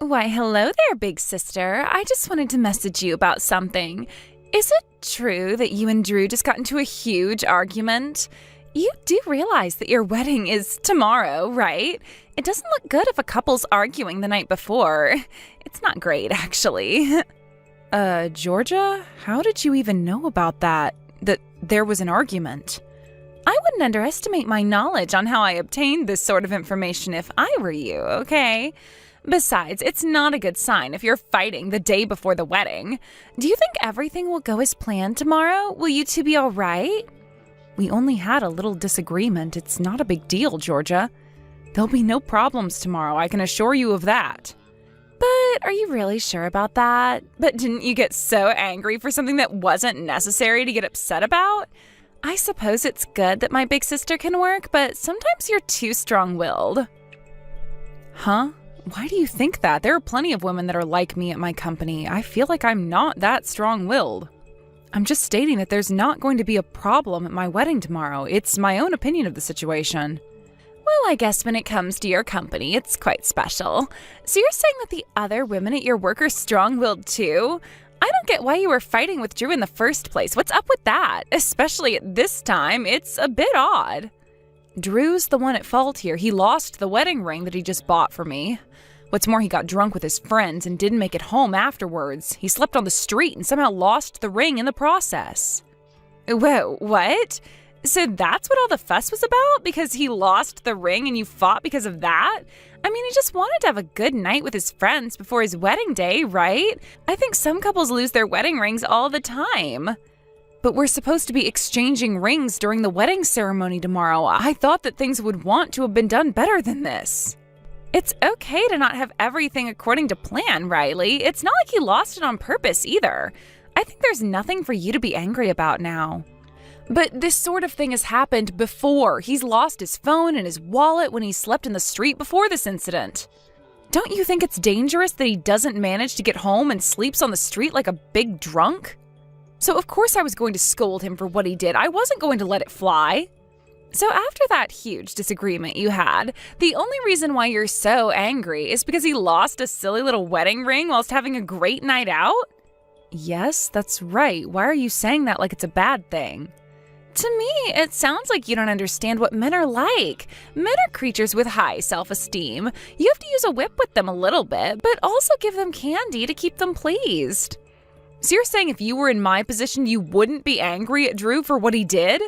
Why, hello there, big sister. I just wanted to message you about something. Is it true that you and Drew just got into a huge argument? You do realize that your wedding is tomorrow, right? It doesn't look good if a couple's arguing the night before. It's not great, actually. Georgia, how did you even know about that? That there was an argument? I wouldn't underestimate my knowledge on how I obtained this sort of information if I were you, okay? Besides, it's not a good sign if you're fighting the day before the wedding. Do you think everything will go as planned tomorrow? Will you two be all right? We only had a little disagreement. It's not a big deal, Georgia. There'll be no problems tomorrow, I can assure you of that. But are you really sure about that? But didn't you get so angry for something that wasn't necessary to get upset about? I suppose it's good that my big sister can work, but sometimes you're too strong-willed. Huh? Why do you think that? There are plenty of women that are like me at my company. I feel like I'm not that strong-willed. I'm just stating that there's not going to be a problem at my wedding tomorrow. It's my own opinion of the situation. Well, I guess when it comes to your company, it's quite special. So you're saying that the other women at your work are strong-willed too? I don't get why you were fighting with Drew in the first place. What's up with that? Especially at this time, it's a bit odd. Drew's the one at fault here. He lost the wedding ring that he just bought for me. What's more, he got drunk with his friends and didn't make it home afterwards. He slept on the street and somehow lost the ring in the process. Whoa, what? So that's what all the fuss was about? Because he lost the ring and you fought because of that? I mean, he just wanted to have a good night with his friends before his wedding day, right? I think some couples lose their wedding rings all the time. But we're supposed to be exchanging rings during the wedding ceremony tomorrow. I thought that things would want to have been done better than this. It's okay to not have everything according to plan, Riley. It's not like he lost it on purpose either. I think there's nothing for you to be angry about now. But this sort of thing has happened before. He's lost his phone and his wallet when he slept in the street before this incident. Don't you think it's dangerous that he doesn't manage to get home and sleeps on the street like a big drunk? So of course I was going to scold him for what he did. I wasn't going to let it fly. So after that huge disagreement you had, the only reason why you're so angry is because he lost a silly little wedding ring whilst having a great night out? Yes, that's right. Why are you saying that like it's a bad thing? To me, it sounds like you don't understand what men are like. Men are creatures with high self-esteem. You have to use a whip with them a little bit, but also give them candy to keep them pleased. So you're saying if you were in my position, you wouldn't be angry at Drew for what he did?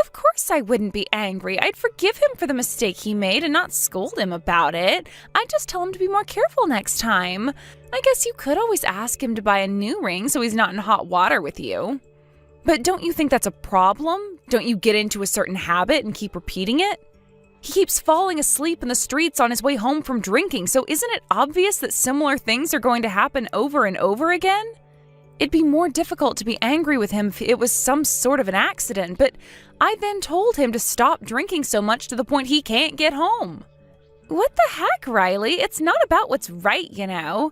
Of course I wouldn't be angry. I'd forgive him for the mistake he made and not scold him about it. I'd just tell him to be more careful next time. I guess you could always ask him to buy a new ring so he's not in hot water with you. But don't you think that's a problem? Don't you get into a certain habit and keep repeating it? He keeps falling asleep in the streets on his way home from drinking, so isn't it obvious that similar things are going to happen over and over again? It'd be more difficult to be angry with him if it was some sort of an accident, but I then told him to stop drinking so much to the point he can't get home. What the heck, Riley? It's not about what's right, you know.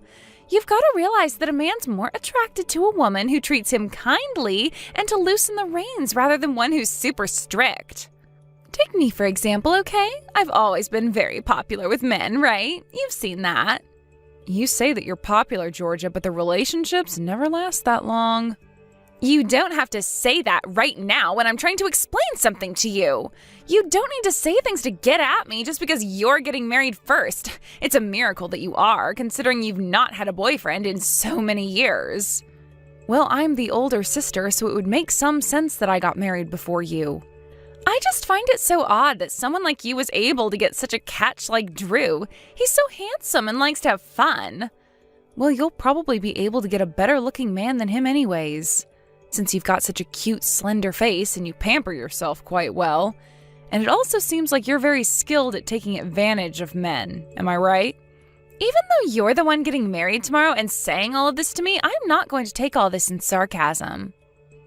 You've got to realize that a man's more attracted to a woman who treats him kindly and to loosen the reins rather than one who's super strict. Take me, for example, okay? I've always been very popular with men, right? You've seen that. You say that you're popular, Georgia, but the relationships never last that long. You don't have to say that right now when I'm trying to explain something to you. You don't need to say things to get at me just because you're getting married first. It's a miracle that you are, considering you've not had a boyfriend in so many years. Well, I'm the older sister, so it would make some sense that I got married before you. I just find it so odd that someone like you was able to get such a catch like Drew. He's so handsome and likes to have fun. Well, you'll probably be able to get a better looking man than him anyways, since you've got such a cute, slender face and you pamper yourself quite well. And it also seems like you're very skilled at taking advantage of men. Am I right? Even though you're the one getting married tomorrow and saying all of this to me, I'm not going to take all this in sarcasm.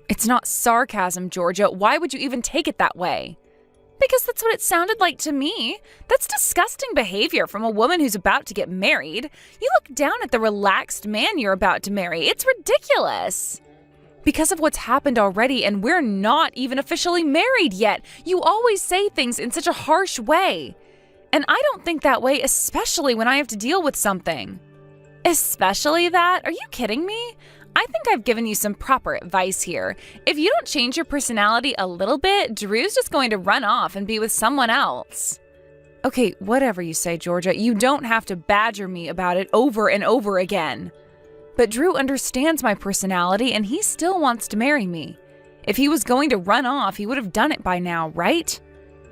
It's not sarcasm, Georgia. Why would you even take it that way? Because that's what it sounded like to me. That's disgusting behavior from a woman who's about to get married. You look down at the relaxed man you're about to marry. It's ridiculous. Because of what's happened already, and we're not even officially married yet. You always say things in such a harsh way. And I don't think that way, especially when I have to deal with something. Especially that? Are you kidding me? I think I've given you some proper advice here. If you don't change your personality a little bit, Drew's just going to run off and be with someone else. Okay, whatever you say, Georgia. You don't have to badger me about it over and over again. But Drew understands my personality and he still wants to marry me. If he was going to run off, he would have done it by now, right?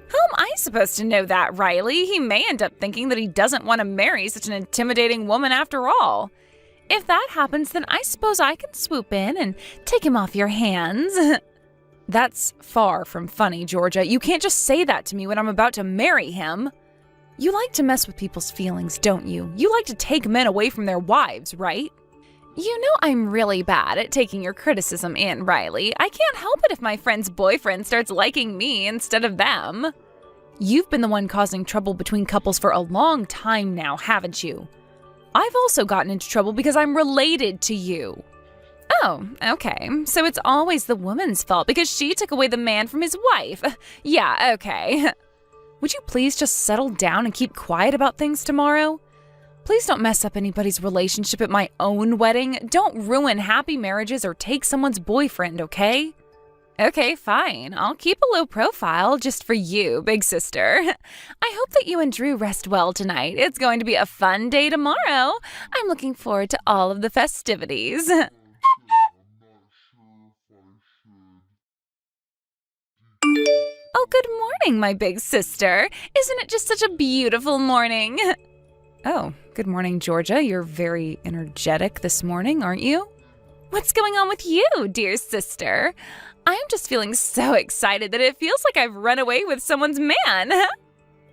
How am I supposed to know that, Riley? He may end up thinking that he doesn't want to marry such an intimidating woman after all. If that happens, then I suppose I can swoop in and take him off your hands. That's far from funny, Georgia. You can't just say that to me when I'm about to marry him. You like to mess with people's feelings, don't you? You like to take men away from their wives, right? You know I'm really bad at taking your criticism in, Riley. I can't help it if my friend's boyfriend starts liking me instead of them. You've been the one causing trouble between couples for a long time now, haven't you? I've also gotten into trouble because I'm related to you. Oh, okay. So it's always the woman's fault because she took away the man from his wife. Yeah, okay. Would you please just settle down and keep quiet about things tomorrow? Please don't mess up anybody's relationship at my own wedding. Don't ruin happy marriages or take someone's boyfriend, okay? Okay, fine. I'll keep a low profile just for you, big sister. I hope that you and Drew rest well tonight. It's going to be a fun day tomorrow. I'm looking forward to all of the festivities. Oh, good morning, my big sister. Isn't it just such a beautiful morning? Oh, good morning, Georgia. You're very energetic this morning, aren't you? What's going on with you, dear sister? I'm just feeling so excited that it feels like I've run away with someone's man.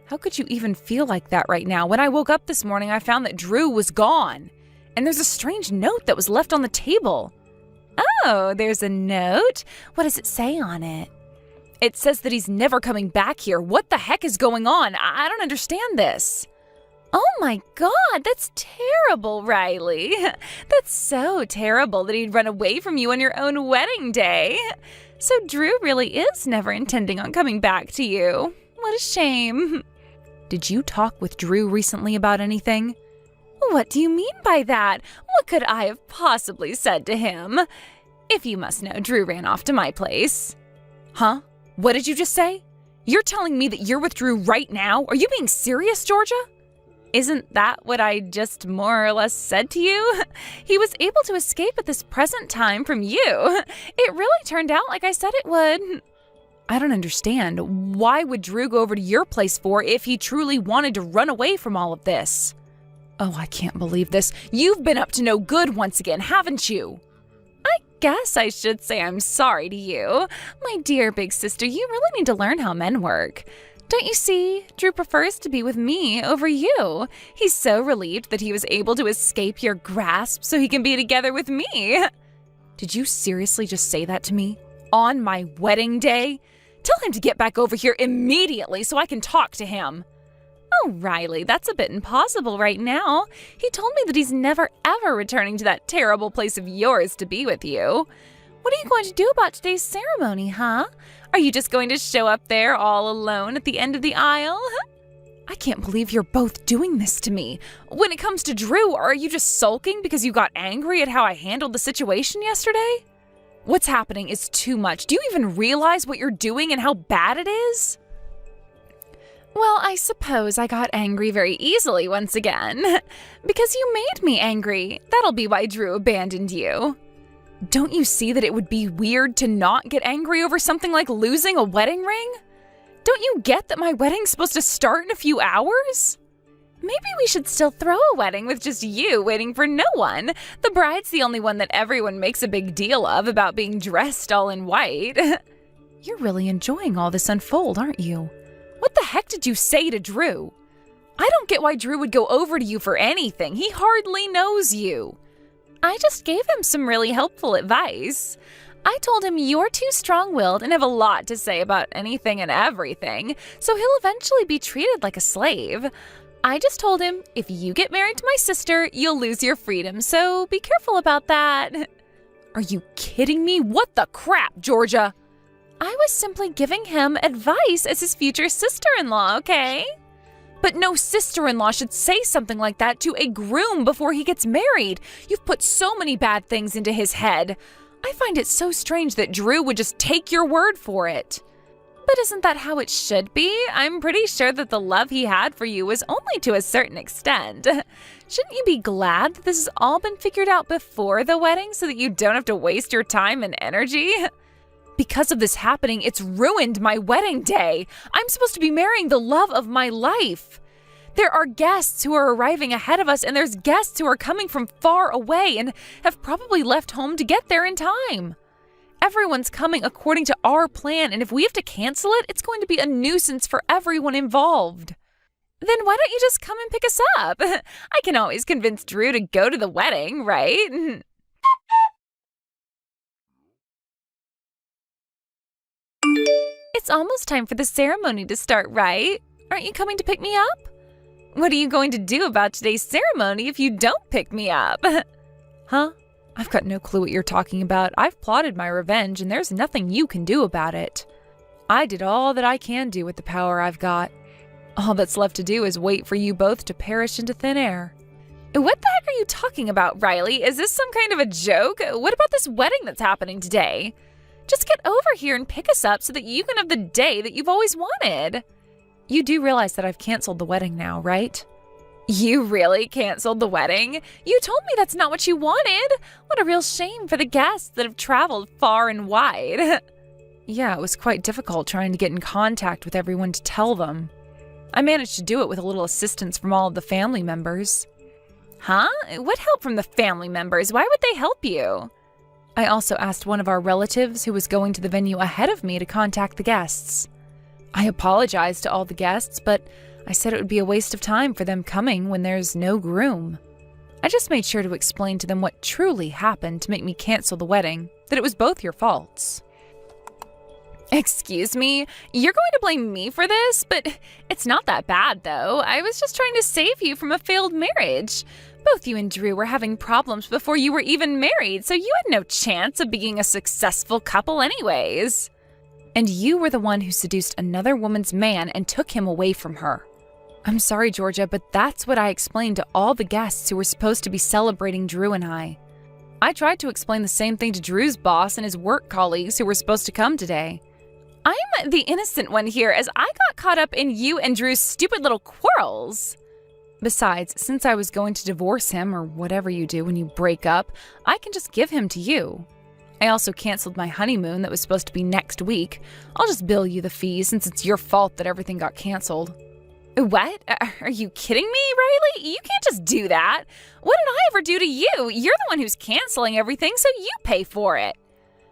How could you even feel like that right now? When I woke up this morning, I found that Drew was gone. And there's a strange note that was left on the table. Oh, there's a note? What does it say on it? It says that he's never coming back here. What the heck is going on? I don't understand this. Oh my God, that's terrible, Riley. That's so terrible that he'd run away from you on your own wedding day. So Drew really is never intending on coming back to you. What a shame. Did you talk with Drew recently about anything? What do you mean by that? What could I have possibly said to him? If you must know, Drew ran off to my place. Huh? What did you just say? You're telling me that you're with Drew right now? Are you being serious, Georgia? Isn't that what I just more or less said to you? He was able to escape at this present time from you. It really turned out like I said it would. I don't understand. Why would Drew go over to your place for if he truly wanted to run away from all of this? Oh, I can't believe this. You've been up to no good once again, haven't you? I guess I should say I'm sorry to you. My dear big sister, you really need to learn how men work. Don't you see? Drew prefers to be with me over you. He's so relieved that he was able to escape your grasp so he can be together with me. Did you seriously just say that to me? On my wedding day? Tell him to get back over here immediately so I can talk to him. Oh, Riley, that's a bit impossible right now. He told me that he's never ever returning to that terrible place of yours to be with you. What are you going to do about today's ceremony, huh? Are you just going to show up there all alone at the end of the aisle? I can't believe you're both doing this to me. When it comes to Drew, are you just sulking because you got angry at how I handled the situation yesterday? What's happening is too much. Do you even realize what you're doing and how bad it is? Well, I suppose I got angry very easily once again. Because you made me angry. That'll be why Drew abandoned you. Don't you see that it would be weird to not get angry over something like losing a wedding ring? Don't you get that my wedding's supposed to start in a few hours? Maybe we should still throw a wedding with just you waiting for no one. The bride's the only one that everyone makes a big deal of about being dressed all in white. You're really enjoying all this unfold, aren't you? What the heck did you say to Drew? I don't get why Drew would go over to you for anything. He hardly knows you. I just gave him some really helpful advice. I told him you're too strong-willed and have a lot to say about anything and everything, so he'll eventually be treated like a slave. I just told him, if you get married to my sister, you'll lose your freedom, so be careful about that. Are you kidding me? What the crap, Georgia? I was simply giving him advice as his future sister-in-law, okay? But no sister-in-law should say something like that to a groom before he gets married. You've put so many bad things into his head. I find it so strange that Drew would just take your word for it. But isn't that how it should be? I'm pretty sure that the love he had for you was only to a certain extent. Shouldn't you be glad that this has all been figured out before the wedding so that you don't have to waste your time and energy? Because of this happening, it's ruined my wedding day. I'm supposed to be marrying the love of my life. There are guests who are arriving ahead of us, and there's guests who are coming from far away and have probably left home to get there in time. Everyone's coming according to our plan, and if we have to cancel it, it's going to be a nuisance for everyone involved. Then why don't you just come and pick us up? I can always convince Drew to go to the wedding, right? It's almost time for the ceremony to start, right? Aren't you coming to pick me up? What are you going to do about today's ceremony if you don't pick me up? Huh? I've got no clue what you're talking about. I've plotted my revenge, and there's nothing you can do about it. I did all that I can do with the power I've got. All that's left to do is wait for you both to perish into thin air. What the heck are you talking about, Riley? Is this some kind of a joke? What about this wedding that's happening today? Just get over here and pick us up so that you can have the day that you've always wanted. You do realize that I've canceled the wedding now, right? You really canceled the wedding? You told me that's not what you wanted. What a real shame for the guests that have traveled far and wide. Yeah, it was quite difficult trying to get in contact with everyone to tell them. I managed to do it with a little assistance from all of the family members. Huh? What help from the family members? Why would they help you? I also asked one of our relatives who was going to the venue ahead of me to contact the guests. I apologized to all the guests, but I said it would be a waste of time for them coming when there's no groom. I just made sure to explain to them what truly happened to make me cancel the wedding, that it was both your faults. Excuse me? You're going to blame me for this? But it's not that bad, though. I was just trying to save you from a failed marriage. Both you and Drew were having problems before you were even married, so you had no chance of being a successful couple anyways. And you were the one who seduced another woman's man and took him away from her. I'm sorry, Georgia, but that's what I explained to all the guests who were supposed to be celebrating Drew and I. I tried to explain the same thing to Drew's boss and his work colleagues who were supposed to come today. I'm the innocent one here, as I got caught up in you and Drew's stupid little quarrels. Besides, since I was going to divorce him, or whatever you do when you break up, I can just give him to you. I also canceled my honeymoon that was supposed to be next week. I'll just bill you the fees since it's your fault that everything got canceled. What? Are you kidding me, Riley? You can't just do that. What did I ever do to you? You're the one who's canceling everything, so you pay for it.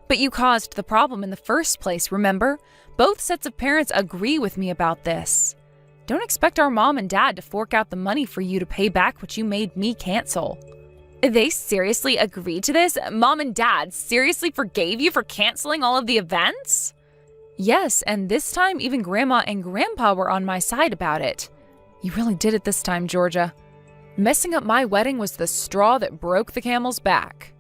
But you caused the problem in the first place, remember? Both sets of parents agree with me about this. Don't expect our mom and dad to fork out the money for you to pay back what you made me cancel. They seriously agreed to this? Mom and Dad seriously forgave you for canceling all of the events? Yes, and this time even Grandma and Grandpa were on my side about it. You really did it this time, Georgia. Messing up my wedding was the straw that broke the camel's back.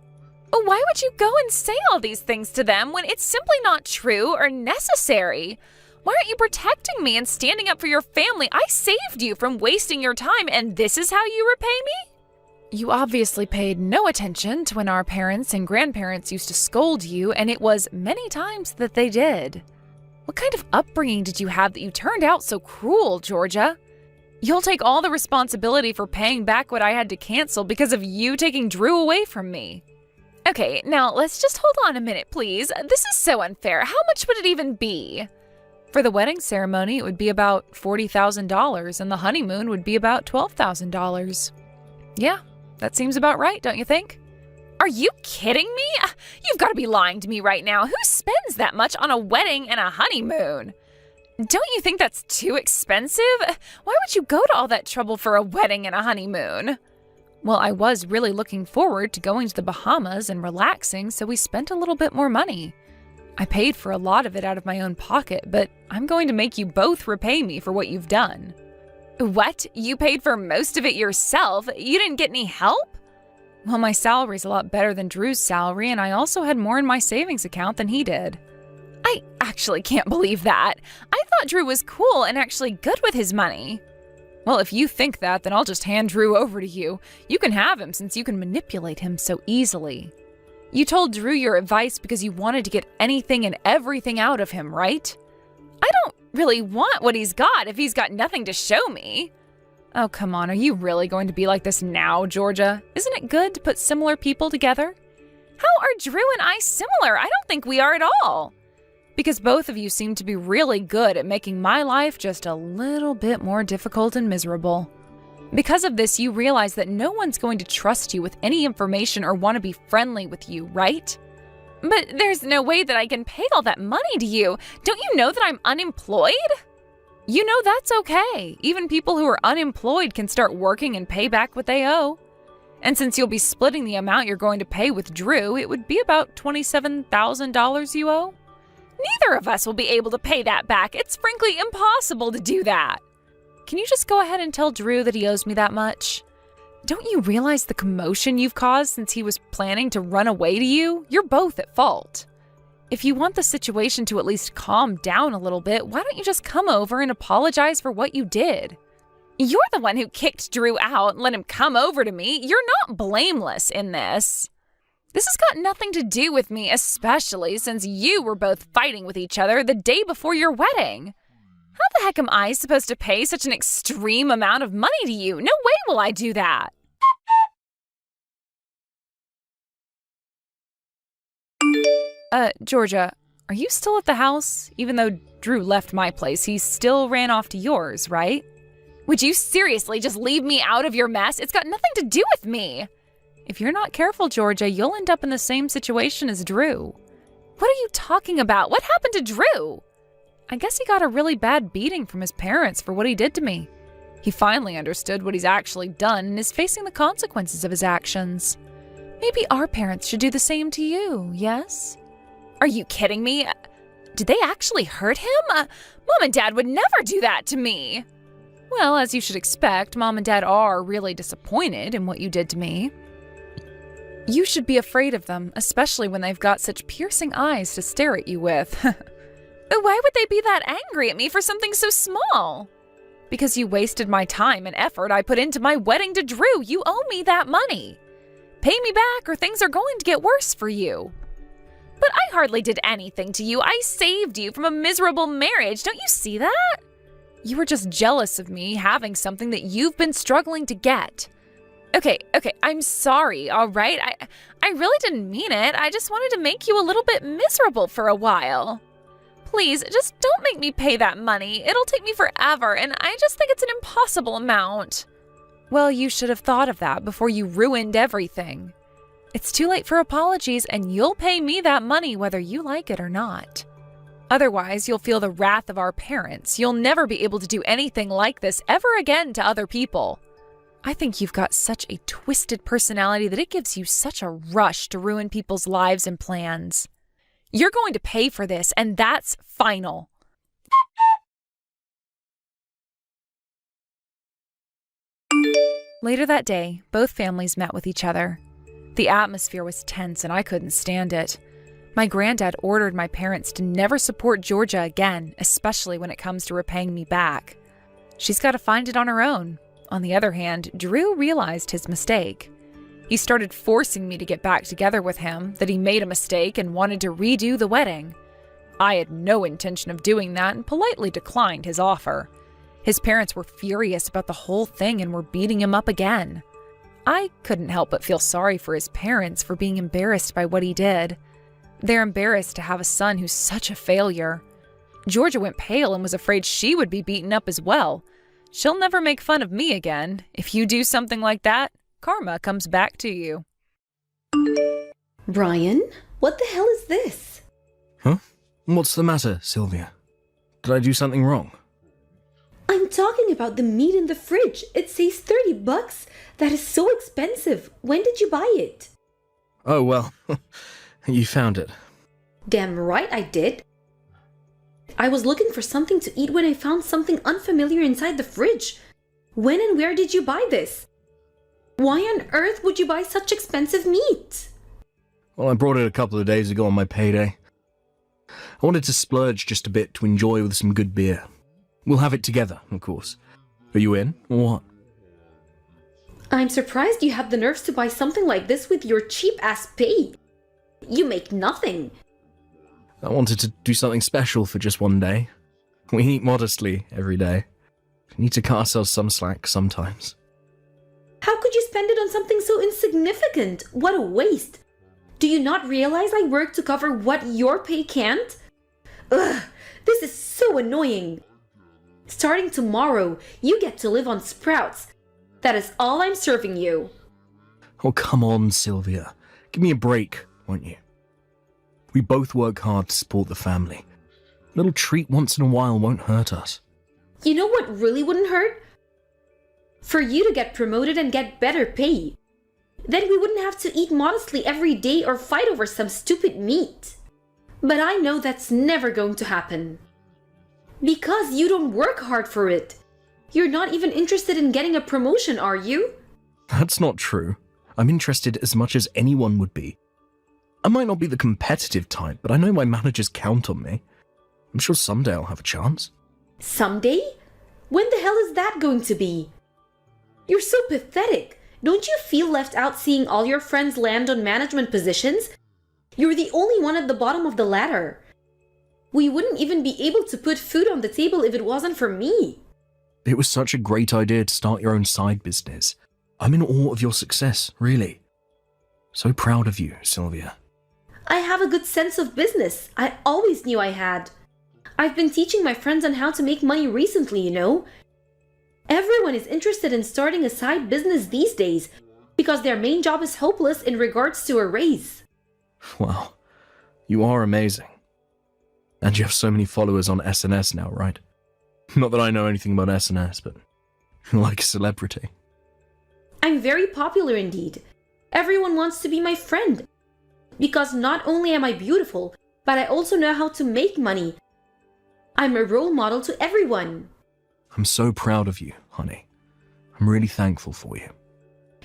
Why would you go and say all these things to them when it's simply not true or necessary? Why aren't you protecting me and standing up for your family? I saved you from wasting your time, and this is how you repay me? You obviously paid no attention to when our parents and grandparents used to scold you, and it was many times that they did. What kind of upbringing did you have that you turned out so cruel, Georgia? You'll take all the responsibility for paying back what I had to cancel because of you taking Drew away from me. Okay, now let's just hold on a minute, please. This is so unfair. How much would it even be? For the wedding ceremony, it would be about $40,000, and the honeymoon would be about $12,000. Yeah, that seems about right, don't you think? Are you kidding me? You've got to be lying to me right now. Who spends that much on a wedding and a honeymoon? Don't you think that's too expensive? Why would you go to all that trouble for a wedding and a honeymoon? Well, I was really looking forward to going to the Bahamas and relaxing, so we spent a little bit more money. I paid for a lot of it out of my own pocket, but I'm going to make you both repay me for what you've done. What? You paid for most of it yourself? You didn't get any help? Well, my salary's a lot better than Drew's salary, and I also had more in my savings account than he did. I actually can't believe that. I thought Drew was cool and actually good with his money. Well, if you think that, then I'll just hand Drew over to you. You can have him since you can manipulate him so easily. You told Drew your advice because you wanted to get anything and everything out of him, right? I don't really want what he's got if he's got nothing to show me. Oh, come on, are you really going to be like this now, Georgia? Isn't it good to put similar people together? How are Drew and I similar? I don't think we are at all. Because both of you seem to be really good at making my life just a little bit more difficult and miserable. Because of this, you realize that no one's going to trust you with any information or want to be friendly with you, right? But there's no way that I can pay all that money to you. Don't you know that I'm unemployed? You know that's okay. Even people who are unemployed can start working and pay back what they owe. And since you'll be splitting the amount you're going to pay with Drew, it would be about $27,000 you owe. Neither of us will be able to pay that back. It's frankly impossible to do that. Can you just go ahead and tell Drew that he owes me that much? Don't you realize the commotion you've caused since he was planning to run away to you? You're both at fault. If you want the situation to at least calm down a little bit, why don't you just come over and apologize for what you did? You're the one who kicked Drew out and let him come over to me. You're not blameless in this. This has got nothing to do with me, especially since you were both fighting with each other the day before your wedding. How the heck am I supposed to pay such an extreme amount of money to you? No way will I do that. Georgia, are you still at the house? Even though Drew left my place, he still ran off to yours, right? Would you seriously just leave me out of your mess? It's got nothing to do with me. If you're not careful, Georgia, you'll end up in the same situation as Drew. What are you talking about? What happened to Drew? I guess he got a really bad beating from his parents for what he did to me. He finally understood what he's actually done and is facing the consequences of his actions. Maybe our parents should do the same to you, yes? Are you kidding me? Did they actually hurt him? Mom and Dad would never do that to me. Well, as you should expect, Mom and Dad are really disappointed in what you did to me. You should be afraid of them, especially when they've got such piercing eyes to stare at you with. Why would they be that angry at me for something so small? Because you wasted my time and effort I put into my wedding to Drew. You owe me that money. Pay me back or things are going to get worse for you. But I hardly did anything to you. I saved you from a miserable marriage. Don't you see that? You were just jealous of me having something that you've been struggling to get. Okay, I'm sorry, all right? I really didn't mean it. I just wanted to make you a little bit miserable for a while. Please, just don't make me pay that money. It'll take me forever, and I just think it's an impossible amount. Well, you should have thought of that before you ruined everything. It's too late for apologies, and you'll pay me that money whether you like it or not. Otherwise, you'll feel the wrath of our parents. You'll never be able to do anything like this ever again to other people. I think you've got such a twisted personality that it gives you such a rush to ruin people's lives and plans. You're going to pay for this, and that's final. Later that day, both families met with each other. The atmosphere was tense and I couldn't stand it. My granddad ordered my parents to never support Georgia again, especially when it comes to repaying me back. She's got to find it on her own. On the other hand, Drew realized his mistake. He started forcing me to get back together with him, that he made a mistake and wanted to redo the wedding. I had no intention of doing that and politely declined his offer. His parents were furious about the whole thing and were beating him up again. I couldn't help but feel sorry for his parents for being embarrassed by what he did. They're embarrassed to have a son who's such a failure. Georgia went pale and was afraid she would be beaten up as well. She'll never make fun of me again. If you do something like that, karma comes back to you. Brian, what the hell is this? Huh? What's the matter, Sylvia? Did I do something wrong? I'm talking about the meat in the fridge. It says $30. That is so expensive. When did you buy it? Oh, well, you found it. Damn right I did. I was looking for something to eat when I found something unfamiliar inside the fridge. When and where did you buy this? Why on earth would you buy such expensive meat? Well, I brought it a couple of days ago on my payday. I wanted to splurge just a bit to enjoy with some good beer. We'll have it together, of course. Are you in, or what? I'm surprised you have the nerves to buy something like this with your cheap-ass pay. You make nothing. I wanted to do something special for just one day. We eat modestly every day. We need to cut ourselves some slack sometimes. How could you spend it on something so insignificant? What a waste. Do you not realize I work to cover what your pay can't? Ugh, this is so annoying. Starting tomorrow, you get to live on sprouts. That is all I'm serving you. Oh, come on, Sylvia. Give me a break, won't you? We both work hard to support the family. A little treat once in a while won't hurt us. You know what really wouldn't hurt? For you to get promoted and get better pay. Then we wouldn't have to eat modestly every day or fight over some stupid meat. But I know that's never going to happen. Because you don't work hard for it. You're not even interested in getting a promotion, are you? That's not true. I'm interested as much as anyone would be. I might not be the competitive type, but I know my managers count on me. I'm sure someday I'll have a chance. Someday? When the hell is that going to be? You're so pathetic. Don't you feel left out seeing all your friends land on management positions? You're the only one at the bottom of the ladder. We wouldn't even be able to put food on the table if it wasn't for me. It was such a great idea to start your own side business. I'm in awe of your success, really. So proud of you, Sylvia. I have a good sense of business. I always knew I had. I've been teaching my friends on how to make money recently, you know. Everyone is interested in starting a side business these days because their main job is hopeless in regards to a raise. Wow, you are amazing. And you have so many followers on SNS now, right? Not that I know anything about SNS, but you're like a celebrity. I'm very popular indeed. Everyone wants to be my friend. Because not only am I beautiful, but I also know how to make money. I'm a role model to everyone. I'm so proud of you, honey. I'm really thankful for you.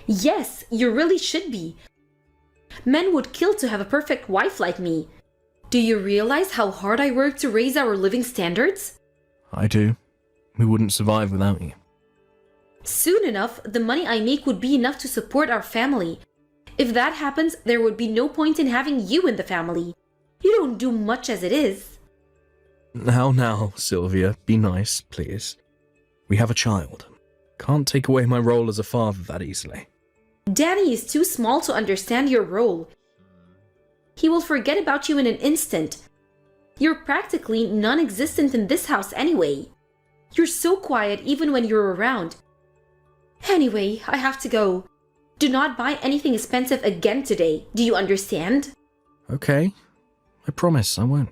Yes, you really should be. Men would kill to have a perfect wife like me. Do you realize how hard I work to raise our living standards? I do. We wouldn't survive without you. Soon enough, the money I make would be enough to support our family. If that happens, there would be no point in having you in the family. You don't do much as it is. Now, Sylvia, be nice, please. We have a child. Can't take away my role as a father that easily. Danny is too small to understand your role. He will forget about you in an instant. You're practically non-existent in this house anyway. You're so quiet even when you're around. Anyway, I have to go. Do not buy anything expensive again today. Do you understand? Okay. I promise I won't.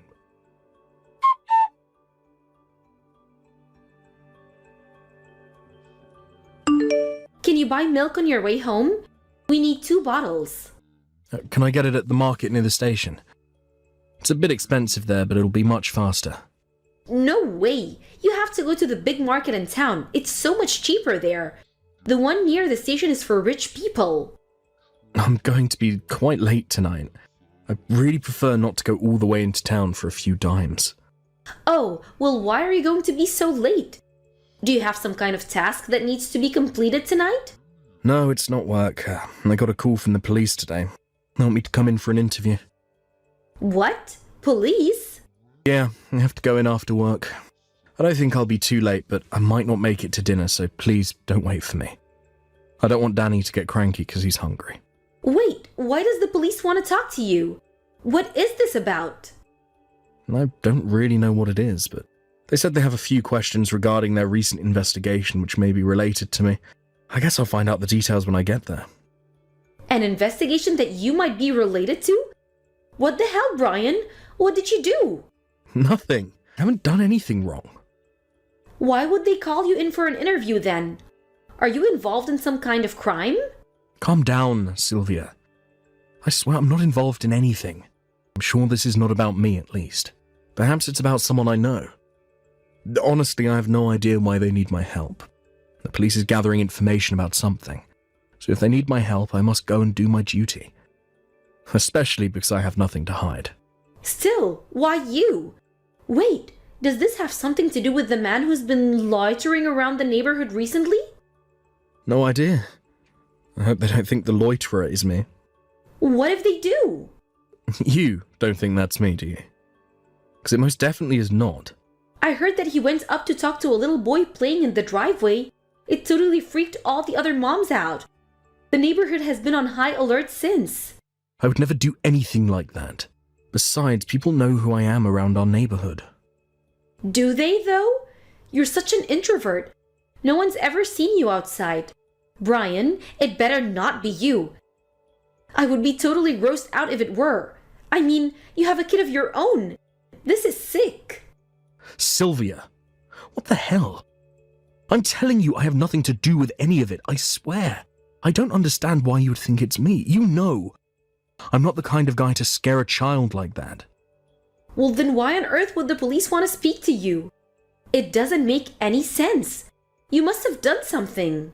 Can you buy milk on your way home? We need 2 bottles. Can I get it at the market near the station? It's a bit expensive there, but it'll be much faster. No way. You have to go to the big market in town. It's so much cheaper there. The one near the station is for rich people. I'm going to be quite late tonight. I really prefer not to go all the way into town for a few dimes. Oh, well, why are you going to be so late? Do you have some kind of task that needs to be completed tonight? No, it's not work. I got a call from the police today. They want me to come in for an interview. What? Police? Yeah, I have to go in after work. I don't think I'll be too late, but I might not make it to dinner, so please don't wait for me. I don't want Danny to get cranky because he's hungry. Wait, why does the police want to talk to you? What is this about? I don't really know what it is, but they said they have a few questions regarding their recent investigation which may be related to me. I guess I'll find out the details when I get there. An investigation that you might be related to? What the hell, Brian? What did you do? Nothing. I haven't done anything wrong. Why would they call you in for an interview then? Are you involved in some kind of crime? Calm down, Sylvia. I swear I'm not involved in anything. I'm sure this is not about me, at least. Perhaps it's about someone I know. Honestly, I have no idea why they need my help. The police is gathering information about something. So if they need my help, I must go and do my duty. Especially because I have nothing to hide. Still, why you? Wait, Does this have something to do with the man who's been loitering around the neighborhood recently? No idea. I hope they don't think the loiterer is me. What if they do? You don't think that's me, do you? Because it most definitely is not. I heard that he went up to talk to a little boy playing in the driveway. It totally freaked all the other moms out. The neighborhood has been on high alert since. I would never do anything like that. Besides, people know who I am around our neighborhood. Do they, though? You're such an introvert. No one's ever seen you outside. Brian, it better not be you. I would be totally grossed out if it were. I mean, you have a kid of your own. This is sick. Sylvia, what the hell? I'm telling you, I have nothing to do with any of it, I swear. I don't understand why you would think it's me. You know, I'm not the kind of guy to scare a child like that. Well, then why on earth would the police want to speak to you? It doesn't make any sense. You must have done something.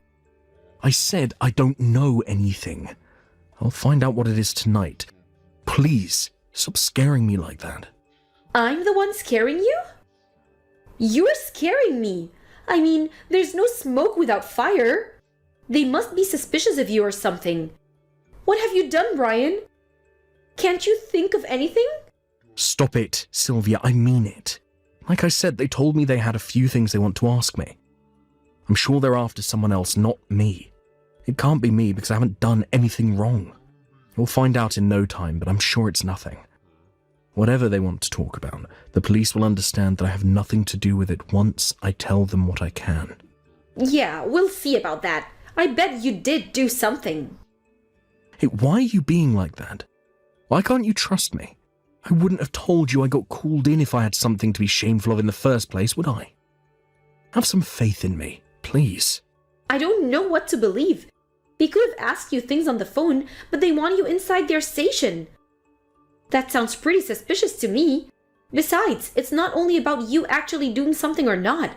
I said I don't know anything. I'll find out what it is tonight. Please, stop scaring me like that. I'm the one scaring you? You're scaring me. I mean, there's no smoke without fire. They must be suspicious of you or something. What have you done, Brian? Can't you think of anything? Stop it, Sylvia, I mean it. Like I said, they told me they had a few things they want to ask me. I'm sure they're after someone else, not me. It can't be me because I haven't done anything wrong. We'll find out in no time, but I'm sure it's nothing. Whatever they want to talk about, the police will understand that I have nothing to do with it once I tell them what I can. Yeah, we'll see about that. I bet you did do something. Hey, why are you being like that? Why can't you trust me? I wouldn't have told you I got called in if I had something to be shameful of in the first place, would I? Have some faith in me, please. I don't know what to believe. They could have asked you things on the phone, but they want you inside their station. That sounds pretty suspicious to me. Besides, it's not only about you actually doing something or not.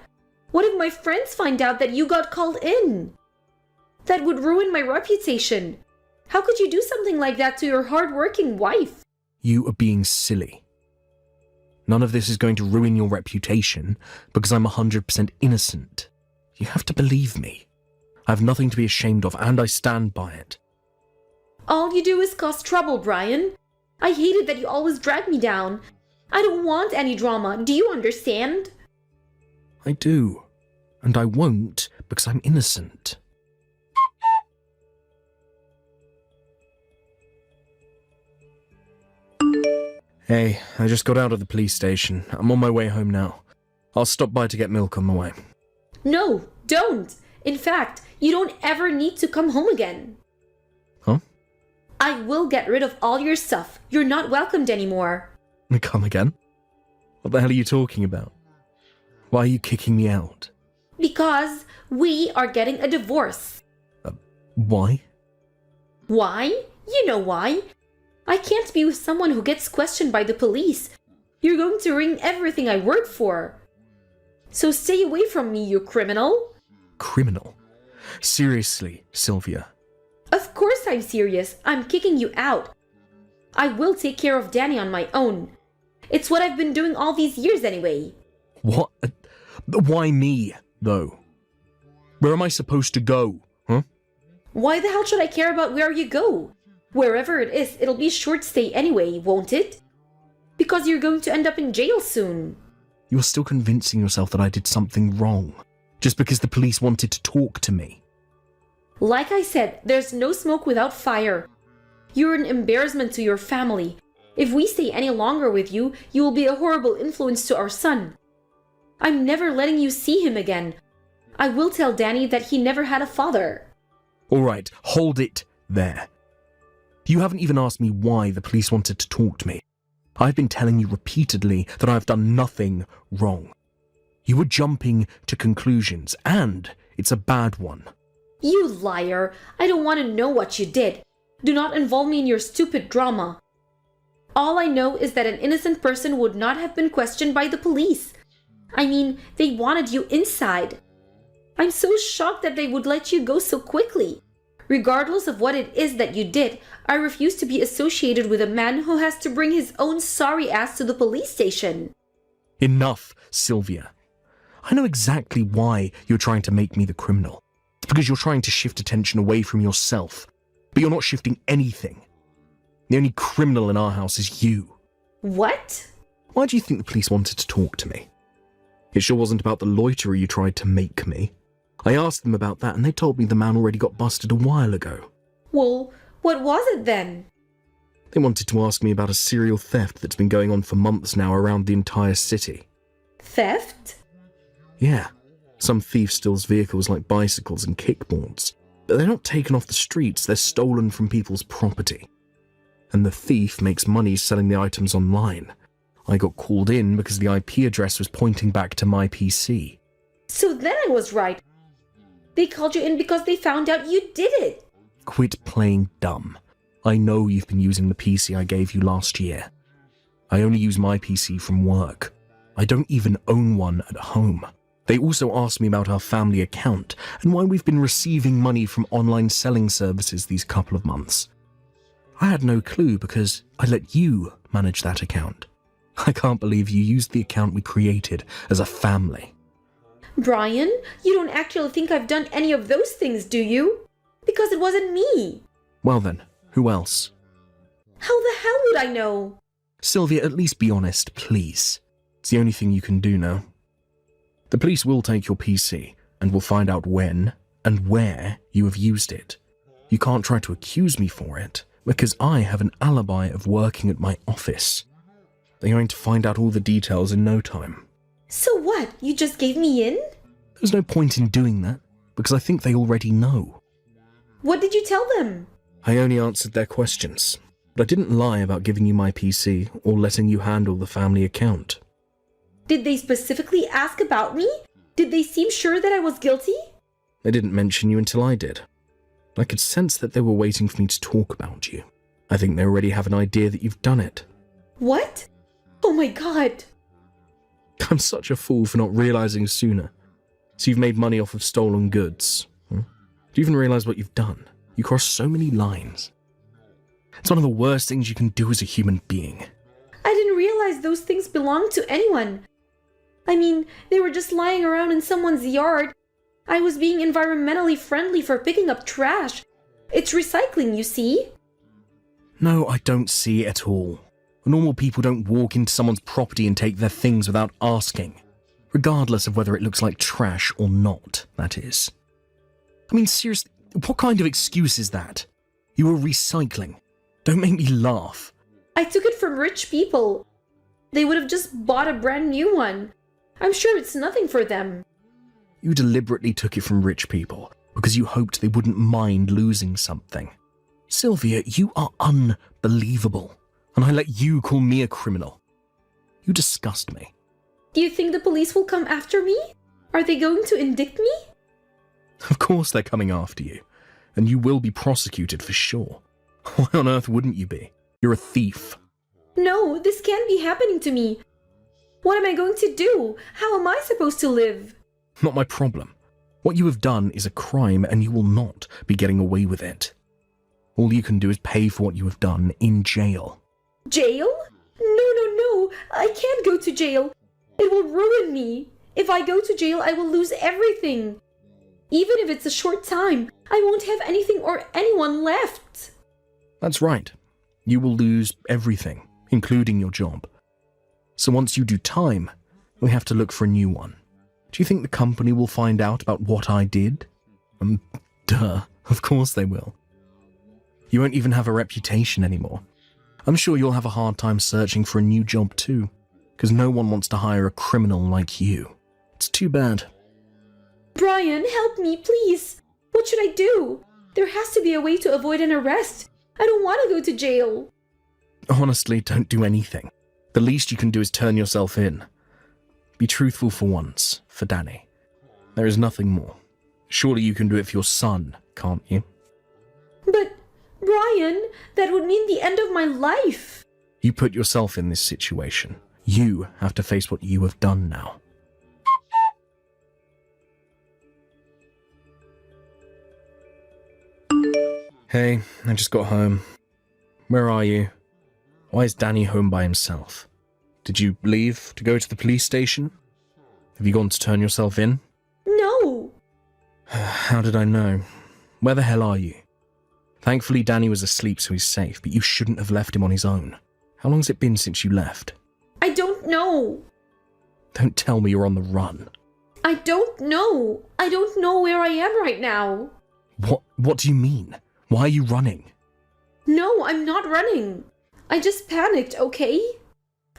What if my friends find out that you got called in? That would ruin my reputation. How could you do something like that to your hardworking wife? You are being silly. None of this is going to ruin your reputation because I'm 100% innocent. You have to believe me. I have nothing to be ashamed of, and I stand by it. All you do is cause trouble, Brian. I hate it that you always drag me down. I don't want any drama. Do you understand? I do. And I won't because I'm innocent. Hey, I just got out of the police station. I'm on my way home now. I'll stop by to get milk on my way. No, don't. In fact, you don't ever need to come home again. Huh? I will get rid of all your stuff. You're not welcomed anymore. Come again? What the hell are you talking about? Why are you kicking me out? Because we are getting a divorce. Why? Why? You know why. I can't be with someone who gets questioned by the police. You're going to ruin everything I work for. So stay away from me, you criminal. Criminal? Seriously, Sylvia. Of course I'm serious. I'm kicking you out. I will take care of Danny on my own. It's what I've been doing all these years anyway. What? Why me, though? Where am I supposed to go, huh? Why the hell should I care about where you go? Wherever it is, it'll be short stay anyway, won't it? Because you're going to end up in jail soon. You're still convincing yourself that I did something wrong, just because the police wanted to talk to me. Like I said, there's no smoke without fire. You're an embarrassment to your family. If we stay any longer with you, you will be a horrible influence to our son. I'm never letting you see him again. I will tell Danny that he never had a father. All right, hold it there. You haven't even asked me why the police wanted to talk to me. I've been telling you repeatedly that I've done nothing wrong. You were jumping to conclusions, and it's a bad one. You liar! I don't want to know what you did. Do not involve me in your stupid drama. All I know is that an innocent person would not have been questioned by the police. I mean, they wanted you inside. I'm so shocked that they would let you go so quickly. Regardless of what it is that you did, I refuse to be associated with a man who has to bring his own sorry ass to the police station. Enough, Sylvia. I know exactly why you're trying to make me the criminal. It's because you're trying to shift attention away from yourself. But you're not shifting anything. The only criminal in our house is you. What? Why do you think the police wanted to talk to me? It sure wasn't about the loiterer you tried to make me. I asked them about that and they told me the man already got busted a while ago. Well, what was it then? They wanted to ask me about a serial theft that's been going on for months now around the entire city. Theft? Yeah, some thief steals vehicles like bicycles and kickboards. But they're not taken off the streets, they're stolen from people's property. And the thief makes money selling the items online. I got called in because the IP address was pointing back to my PC. So then I was right. They called you in because they found out you did it. Quit playing dumb. I know you've been using the PC I gave you last year. I only use my PC from work. I don't even own one at home. They also asked me about our family account and why we've been receiving money from online selling services these couple of months. I had no clue because I let you manage that account. I can't believe you used the account we created as a family. Brian, you don't actually think I've done any of those things, do you? Because it wasn't me. Well then, who else? How the hell would I know? Sylvia, at least be honest, please. It's the only thing you can do now. The police will take your PC and will find out when and where you have used it. You can't try to accuse me for it because I have an alibi of working at my office. They're going to find out all the details in no time. So what? You just gave me in? There's no point in doing that because I think they already know. What did you tell them? I only answered their questions, but I didn't lie about giving you my PC or letting you handle the family account. Did they specifically ask about me? Did they seem sure that I was guilty? They didn't mention you until I did. I could sense that they were waiting for me to talk about you. I think they already have an idea that you've done it. What? Oh my god. I'm such a fool for not realizing sooner. So you've made money off of stolen goods. Do you even realize what you've done? You cross so many lines. It's one of the worst things you can do as a human being. I didn't realize those things belonged to anyone. I mean, they were just lying around in someone's yard. I was being environmentally friendly for picking up trash. It's recycling, you see? No, I don't see it at all. Normal people don't walk into someone's property and take their things without asking. Regardless of whether it looks like trash or not, that is. I mean, seriously, what kind of excuse is that? You were recycling. Don't make me laugh. I took it from rich people. They would have just bought a brand new one. I'm sure it's nothing for them. You deliberately took it from rich people because you hoped they wouldn't mind losing something. Sylvia, you are unbelievable. And I let you call me a criminal. You disgust me. Do you think the police will come after me? Are they going to indict me? Of course they're coming after you. And you will be prosecuted for sure. Why on earth wouldn't you be? You're a thief. No, this can't be happening to me. What am I going to do? How am I supposed to live? Not my problem. What you have done is a crime and you will not be getting away with it. All you can do is pay for what you have done in jail. Jail? No. I can't go to jail. It will ruin me. If I go to jail, I will lose everything. Even if it's a short time, I won't have anything or anyone left. That's right. You will lose everything, including your job. So once you do time, we have to look for a new one. Do you think the company will find out about what I did? Duh, of course they will. You won't even have a reputation anymore. I'm sure you'll have a hard time searching for a new job too, because no one wants to hire a criminal like you. It's too bad. Brian, help me, please. What should I do? There has to be a way to avoid an arrest. I don't want to go to jail. Honestly, don't do anything. The least you can do is turn yourself in. Be truthful for once, for Danny. There is nothing more. Surely you can do it for your son, can't you? But, Brian, that would mean the end of my life. You put yourself in this situation. You have to face what you have done now. Hey, I just got home. Where are you? Why is Danny home by himself? Did you leave to go to the police station? Have you gone to turn yourself in? No! How did I know? Where the hell are you? Thankfully, Danny was asleep, so he's safe, but you shouldn't have left him on his own. How long's it been since you left? I don't know. Don't tell me you're on the run. I don't know. I don't know where I am right now. What do you mean? Why are you running? No, I'm not running. I just panicked, okay?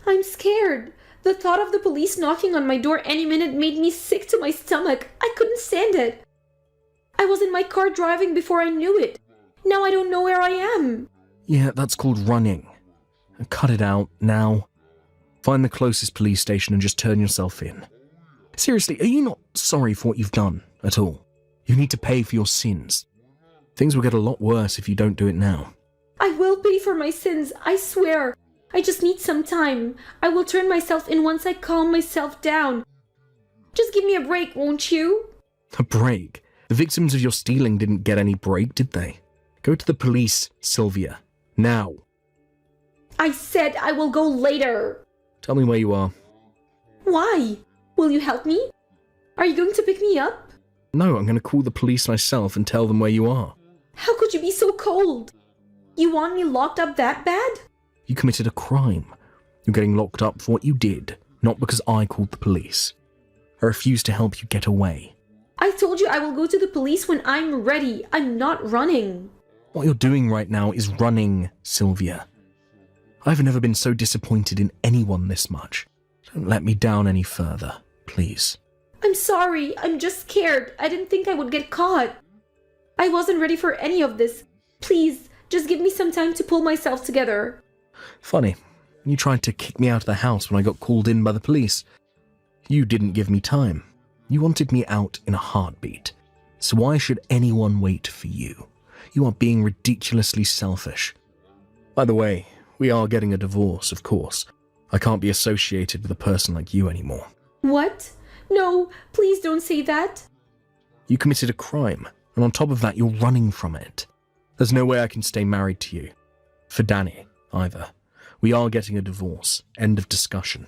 I'm scared. The thought of the police knocking on my door any minute made me sick to my stomach. I couldn't stand it. I was in my car driving before I knew it. Now I don't know where I am. Yeah, that's called running. Cut it out, now. Find the closest police station and just turn yourself in. Seriously, are you not sorry for what you've done at all? You need to pay for your sins. Things will get a lot worse if you don't do it now. I will pay for my sins, I swear. I just need some time. I will turn myself in once I calm myself down. Just give me a break, won't you? A break? The victims of your stealing didn't get any break, did they? Go to the police, Sylvia. Now. I said I will go later. Tell me where you are. Why? Will you help me? Are you going to pick me up? No, I'm going to call the police myself and tell them where you are. How could you be so cold? You want me locked up that bad? You committed a crime. You're getting locked up for what you did, not because I called the police. I refuse to help you get away. I told you I will go to the police when I'm ready. I'm not running. What you're doing right now is running, Sylvia. I've never been so disappointed in anyone this much. Don't let me down any further, please. I'm sorry. I'm just scared. I didn't think I would get caught. I wasn't ready for any of this. Please, just give me some time to pull myself together. Funny, you tried to kick me out of the house when I got called in by the police. You didn't give me time. You wanted me out in a heartbeat. So why should anyone wait for you? You are being ridiculously selfish. By the way, we are getting a divorce, of course. I can't be associated with a person like you anymore. What? No, please don't say that. You committed a crime, and on top of that, you're running from it. There's no way I can stay married to you. For Danny, either. We are getting a divorce. End of discussion.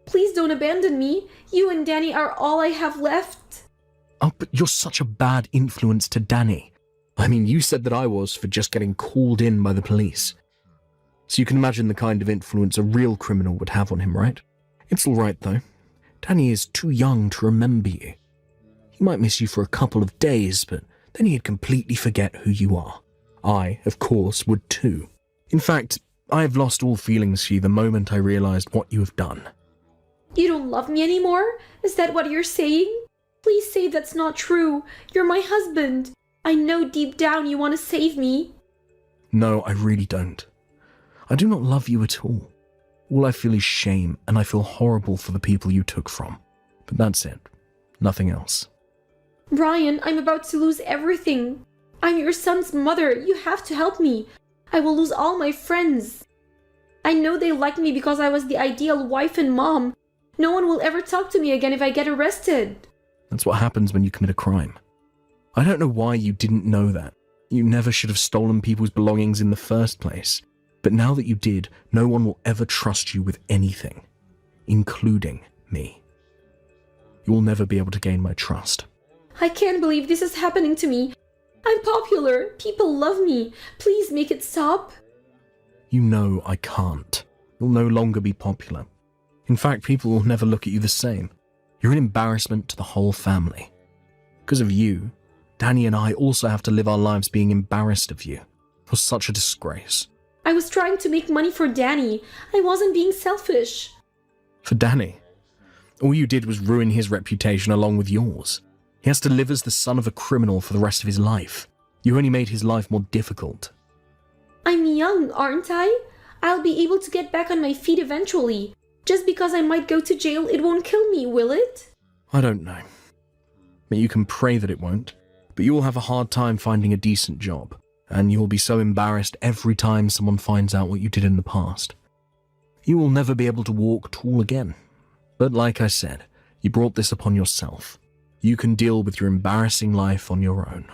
Please don't abandon me. You and Danny are all I have left. Oh, but you're such a bad influence to Danny. I mean, you said that I was for just getting called in by the police. So you can imagine the kind of influence a real criminal would have on him, right? It's all right, though. Danny is too young to remember you. He might miss you for a couple of days, but then he'd completely forget who you are. I, of course, would too. In fact, I have lost all feelings for you the moment I realized what you have done. You don't love me anymore? Is that what you're saying? Please say that's not true. You're my husband. I know deep down you want to save me. No, I really don't. I do not love you at all. All I feel is shame, and I feel horrible for the people you took from. But that's it. Nothing else. Brian, I'm about to lose everything. I'm your son's mother. You have to help me. I will lose all my friends. I know they like me because I was the ideal wife and mom. No one will ever talk to me again if I get arrested. That's what happens when you commit a crime. I don't know why you didn't know that. You never should have stolen people's belongings in the first place. But now that you did, no one will ever trust you with anything, including me. You will never be able to gain my trust. I can't believe this is happening to me. I'm popular. People love me. Please make it stop. You know I can't. You'll no longer be popular. In fact, people will never look at you the same. You're an embarrassment to the whole family. Because of you, Danny and I also have to live our lives being embarrassed of you. You're such a disgrace. I was trying to make money for Danny. I wasn't being selfish. For Danny? All you did was ruin his reputation along with yours. He has to live as the son of a criminal for the rest of his life. You only made his life more difficult. I'm young, aren't I? I'll be able to get back on my feet eventually. Just because I might go to jail, it won't kill me, will it? I don't know. But you can pray that it won't. But you will have a hard time finding a decent job. And you will be so embarrassed every time someone finds out what you did in the past. You will never be able to walk tall again. But like I said, you brought this upon yourself. You can deal with your embarrassing life on your own.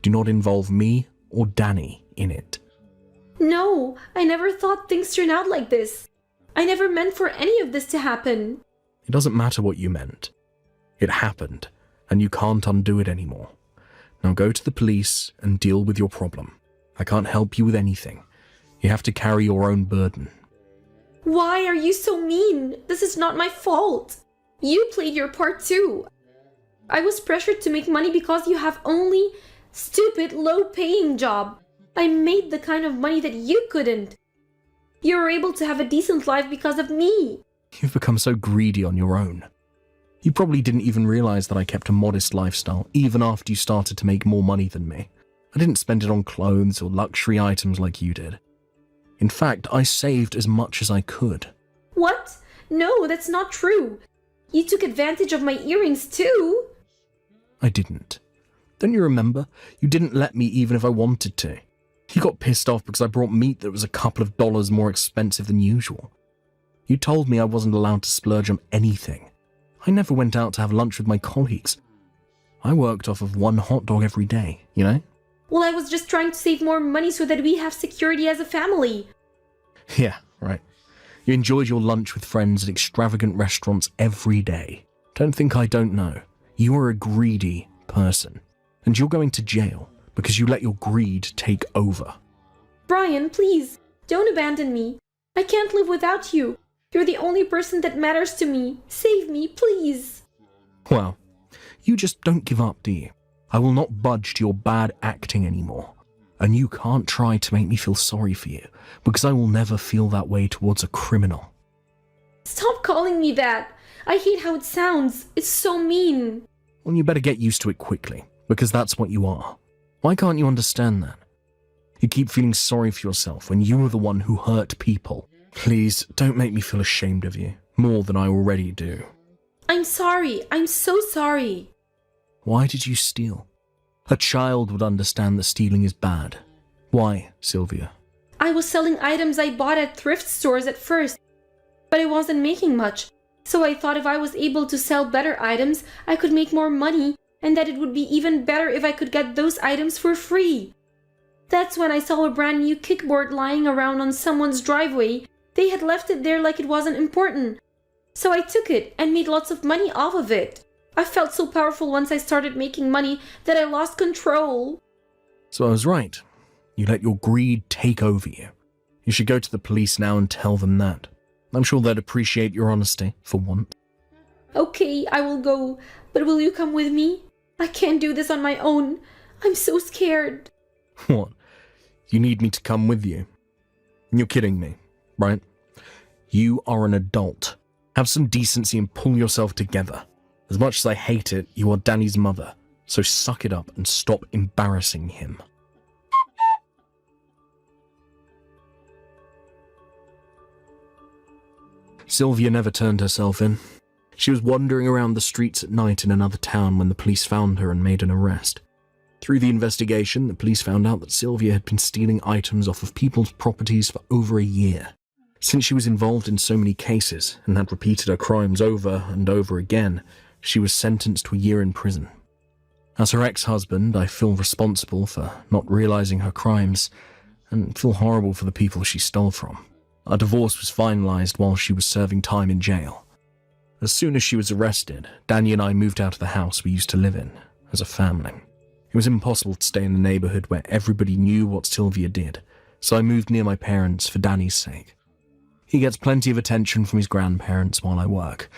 Do not involve me or Danny in it. No, I never thought things turned out like this. I never meant for any of this to happen. It doesn't matter what you meant. It happened, and you can't undo it anymore. Now go to the police and deal with your problem. I can't help you with anything. You have to carry your own burden. Why are you so mean? This is not my fault. You played your part too. I was pressured to make money because you have only stupid, low-paying job. I made the kind of money that you couldn't. You were able to have a decent life because of me. You've become so greedy on your own. You probably didn't even realize that I kept a modest lifestyle, even after you started to make more money than me. I didn't spend it on clothes or luxury items like you did. In fact, I saved as much as I could. What? No, that's not true. You took advantage of my earrings too. I didn't. Don't you remember? You didn't let me even if I wanted to. You got pissed off because I brought meat that was a couple of dollars more expensive than usual. You told me I wasn't allowed to splurge on anything. I never went out to have lunch with my colleagues. I worked off of one hot dog every day, you know? Well, I was just trying to save more money so that we have security as a family. Yeah, right. You enjoyed your lunch with friends at extravagant restaurants every day. Don't think I don't know. You are a greedy person, and you're going to jail because you let your greed take over. Brian, please, don't abandon me. I can't live without you. You're the only person that matters to me. Save me, please. Well, you just don't give up, do you? I will not budge to your bad acting anymore. And you can't try to make me feel sorry for you, because I will never feel that way towards a criminal. Stop calling me that. I hate how it sounds. It's so mean. Well, you better get used to it quickly, because that's what you are. Why can't you understand that? You keep feeling sorry for yourself when you were the one who hurt people. Please, don't make me feel ashamed of you, more than I already do. I'm sorry. I'm so sorry. Why did you steal? A child would understand that stealing is bad. Why, Sylvia? I was selling items I bought at thrift stores at first, but I wasn't making much. So I thought if I was able to sell better items, I could make more money, and that it would be even better if I could get those items for free. That's when I saw a brand new kickboard lying around on someone's driveway. They had left it there like it wasn't important. So I took it and made lots of money off of it. I felt so powerful once I started making money that I lost control. So I was right. You let your greed take over you. You should go to the police now and tell them that. I'm sure they'd appreciate your honesty, for once. Okay, I will go, but will you come with me? I can't do this on my own. I'm so scared. What? You need me to come with you? You're kidding me, right? You are an adult. Have some decency and pull yourself together. As much as I hate it, you are Danny's mother, so suck it up and stop embarrassing him. Sylvia never turned herself in. She was wandering around the streets at night in another town when the police found her and made an arrest. Through the investigation, the police found out that Sylvia had been stealing items off of people's properties for over a year. Since she was involved in so many cases and had repeated her crimes over and over again, she was sentenced to a year in prison. As her ex-husband, I feel responsible for not realizing her crimes and feel horrible for the people she stole from. Our divorce was finalized while she was serving time in jail. As soon as she was arrested, Danny and I moved out of the house we used to live in, as a family. It was impossible to stay in a neighborhood where everybody knew what Sylvia did, so I moved near my parents for Danny's sake. He gets plenty of attention from his grandparents while I work,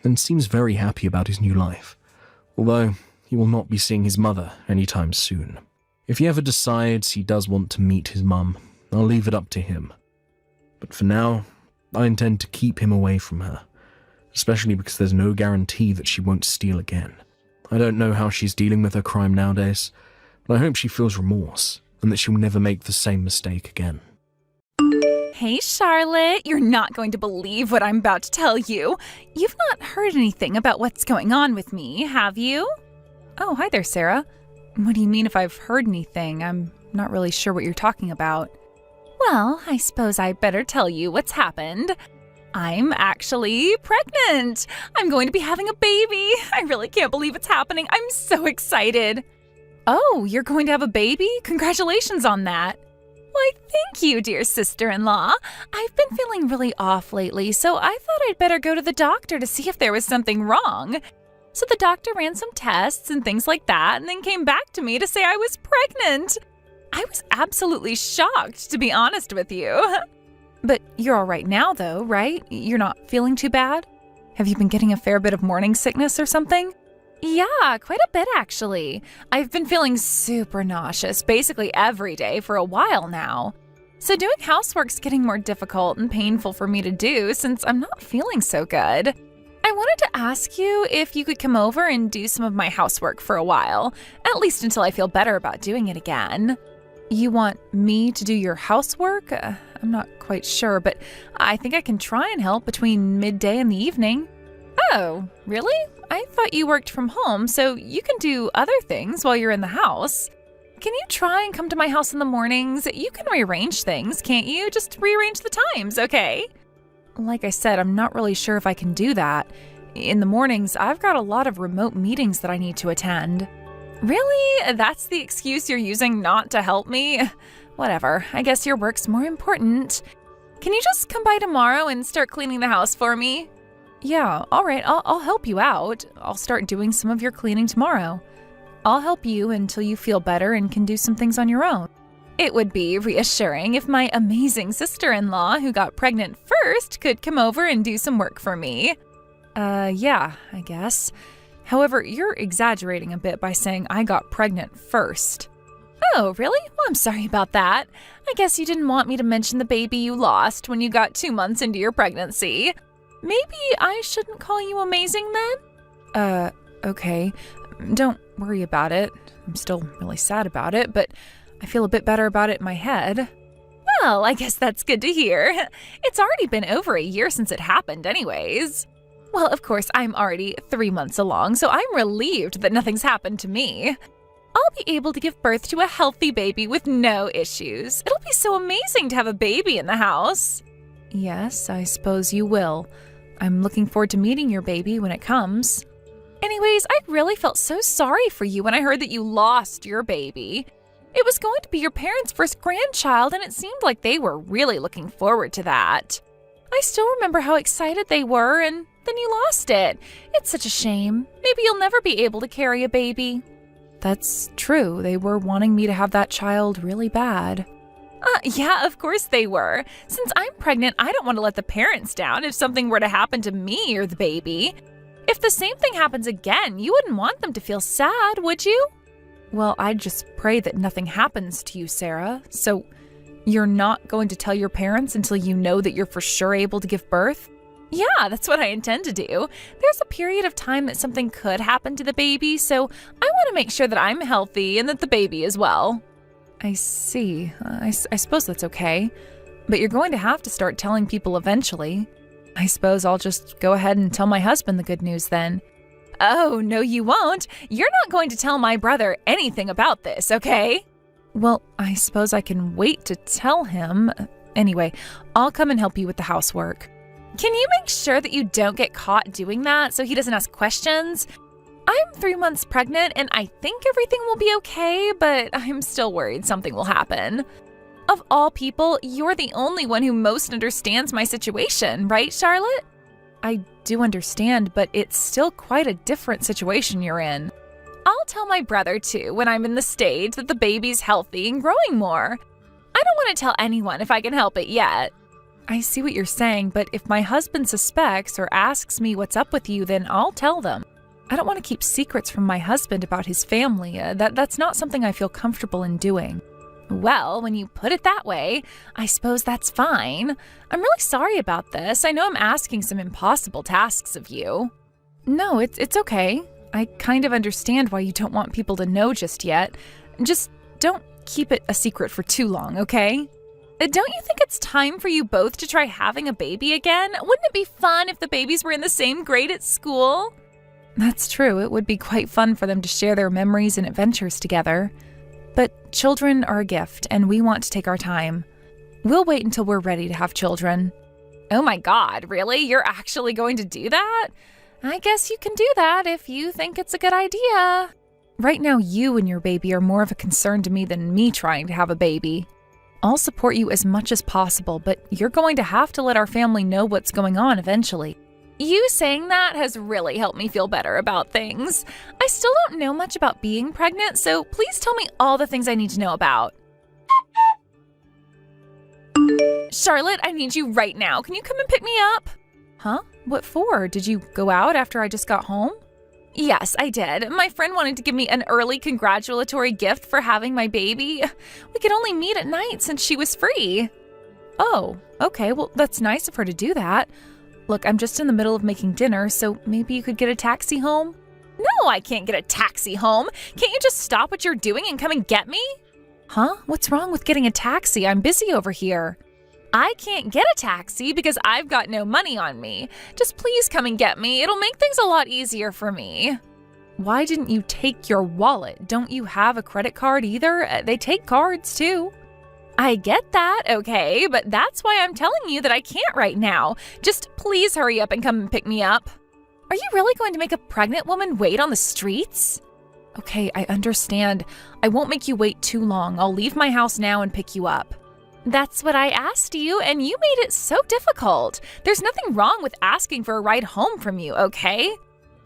and seems very happy about his new life, although he will not be seeing his mother anytime soon. If he ever decides he does want to meet his mum, I'll leave it up to him. But for now, I intend to keep him away from her, especially because there's no guarantee that she won't steal again. I don't know how she's dealing with her crime nowadays, but I hope she feels remorse and that she'll never make the same mistake again. Hey, Charlotte, you're not going to believe what I'm about to tell you. You've not heard anything about what's going on with me, have you? Oh, hi there, Sarah. What do you mean if I've heard anything? I'm not really sure what you're talking about. Well, I suppose I better tell you what's happened. I'm actually pregnant. I'm going to be having a baby. I really can't believe it's happening. I'm so excited. Oh, you're going to have a baby? Congratulations on that. Why, thank you, dear sister-in-law. I've been feeling really off lately, so I thought I'd better go to the doctor to see if there was something wrong. So the doctor ran some tests and things like that, and then came back to me to say I was pregnant. I was absolutely shocked, to be honest with you. But you're all right now, though, right? You're not feeling too bad? Have you been getting a fair bit of morning sickness or something? Yeah, quite a bit, actually. I've been feeling super nauseous basically every day for a while now. So doing housework's getting more difficult and painful for me to do since I'm not feeling so good. I wanted to ask you if you could come over and do some of my housework for a while, at least until I feel better about doing it again. You want me to do your housework? I'm not quite sure, but I think I can try and help between midday and the evening. Oh, really? I thought you worked from home, so you can do other things while you're in the house. Can you try and come to my house in the mornings? You can rearrange things, can't you? Just rearrange the times, okay? Like I said, I'm not really sure if I can do that. In the mornings, I've got a lot of remote meetings that I need to attend. Really? That's the excuse you're using not to help me? Whatever, I guess your work's more important. Can you just come by tomorrow and start cleaning the house for me? Yeah, all right, I'll help you out. I'll start doing some of your cleaning tomorrow. I'll help you until you feel better and can do some things on your own. It would be reassuring if my amazing sister-in-law who got pregnant first could come over and do some work for me. Yeah, I guess. However, you're exaggerating a bit by saying I got pregnant first. Oh, really? Well, I'm sorry about that. I guess you didn't want me to mention the baby you lost when you got 2 months into your pregnancy. Maybe I shouldn't call you amazing then? Okay. Don't worry about it. I'm still really sad about it, but I feel a bit better about it in my head. Well, I guess that's good to hear. It's already been over a year since it happened anyways. Well, of course, I'm already 3 months along, so I'm relieved that nothing's happened to me. I'll be able to give birth to a healthy baby with no issues. It'll be so amazing to have a baby in the house. Yes, I suppose you will. I'm looking forward to meeting your baby when it comes. Anyways, I really felt so sorry for you when I heard that you lost your baby. It was going to be your parents' first grandchild, and it seemed like they were really looking forward to that. I still remember how excited they were, and then you lost it. It's such a shame. Maybe you'll never be able to carry a baby. That's true. They were wanting me to have that child really bad. Yeah, of course they were. Since I'm pregnant, I don't want to let the parents down if something were to happen to me or the baby. If the same thing happens again, you wouldn't want them to feel sad, would you? Well, I'd just pray that nothing happens to you, Sarah. So you're not going to tell your parents until you know that you're for sure able to give birth? Yeah, that's what I intend to do. There's a period of time that something could happen to the baby, so I want to make sure that I'm healthy and that the baby is well. I see. I suppose that's okay. But you're going to have to start telling people eventually. I suppose I'll just go ahead and tell my husband the good news then. Oh, no you won't. You're not going to tell my brother anything about this, okay? Well, I suppose I can wait to tell him. Anyway, I'll come and help you with the housework. Can you make sure that you don't get caught doing that so he doesn't ask questions? I'm 3 months pregnant and I think everything will be okay, but I'm still worried something will happen. Of all people, you're the only one who most understands my situation, right, Charlotte? I do understand, but it's still quite a different situation you're in. I'll tell my brother too when I'm in the stage that the baby's healthy and growing more. I don't want to tell anyone if I can help it yet. I see what you're saying, but if my husband suspects or asks me what's up with you, then I'll tell them. I don't want to keep secrets from my husband about his family. That's not something I feel comfortable in doing. Well, when you put it that way, I suppose that's fine. I'm really sorry about this. I know I'm asking some impossible tasks of you. No, it's okay. I kind of understand why you don't want people to know just yet. Just don't keep it a secret for too long, okay? Don't you think it's time for you both to try having a baby again? Wouldn't it be fun if the babies were in the same grade at school? That's true. It would be quite fun for them to share their memories and adventures together. But children are a gift, and we want to take our time. We'll wait until we're ready to have children. Oh my God, really? You're actually going to do that? I guess you can do that if you think it's a good idea. Right now, you and your baby are more of a concern to me than me trying to have a baby. I'll support you as much as possible, but you're going to have to let our family know what's going on eventually. You saying that has really helped me feel better about things. I still don't know much about being pregnant, so please tell me all the things I need to know about. Charlotte, I need you right now. Can you come and pick me up? Huh? What for? Did you go out after I just got home? Yes, I did. My friend wanted to give me an early congratulatory gift for having my baby. We could only meet at night since she was free. Oh, okay. Well, that's nice of her to do that. Look, I'm just in the middle of making dinner, so maybe you could get a taxi home? No, I can't get a taxi home. Can't you just stop what you're doing and come and get me? Huh? What's wrong with getting a taxi? I'm busy over here. I can't get a taxi because I've got no money on me. Just please come and get me. It'll make things a lot easier for me. Why didn't you take your wallet? Don't you have a credit card either? They take cards too. I get that, okay, but that's why I'm telling you that I can't right now. Just please hurry up and come and pick me up. Are you really going to make a pregnant woman wait on the streets? Okay, I understand. I won't make you wait too long. I'll leave my house now and pick you up. That's what I asked you, and you made it so difficult. There's nothing wrong with asking for a ride home from you, okay?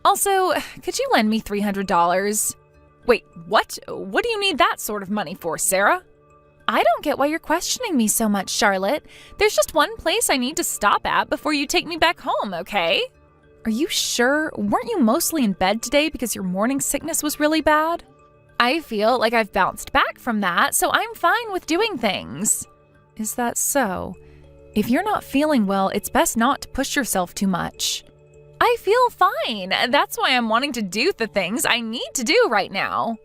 Also, could you lend me $300? Wait, what? What do you need that sort of money for, Sarah? I don't get why you're questioning me so much, Charlotte. There's just one place I need to stop at before you take me back home, okay? Are you sure? Weren't you mostly in bed today because your morning sickness was really bad? I feel like I've bounced back from that, so I'm fine with doing things. Is that so? If you're not feeling well, it's best not to push yourself too much. I feel fine. That's why I'm wanting to do the things I need to do right now.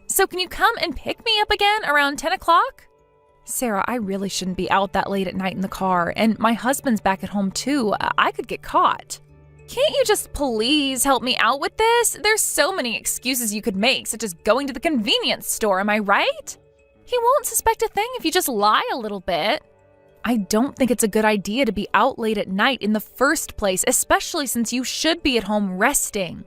So can you come and pick me up again around 10 o'clock? Sarah, I really shouldn't be out that late at night in the car, and my husband's back at home too. I could get caught. Can't you just please help me out with this? There's so many excuses you could make, such as going to the convenience store, am I right? He won't suspect a thing if you just lie a little bit. I don't think it's a good idea to be out late at night in the first place, especially since you should be at home resting.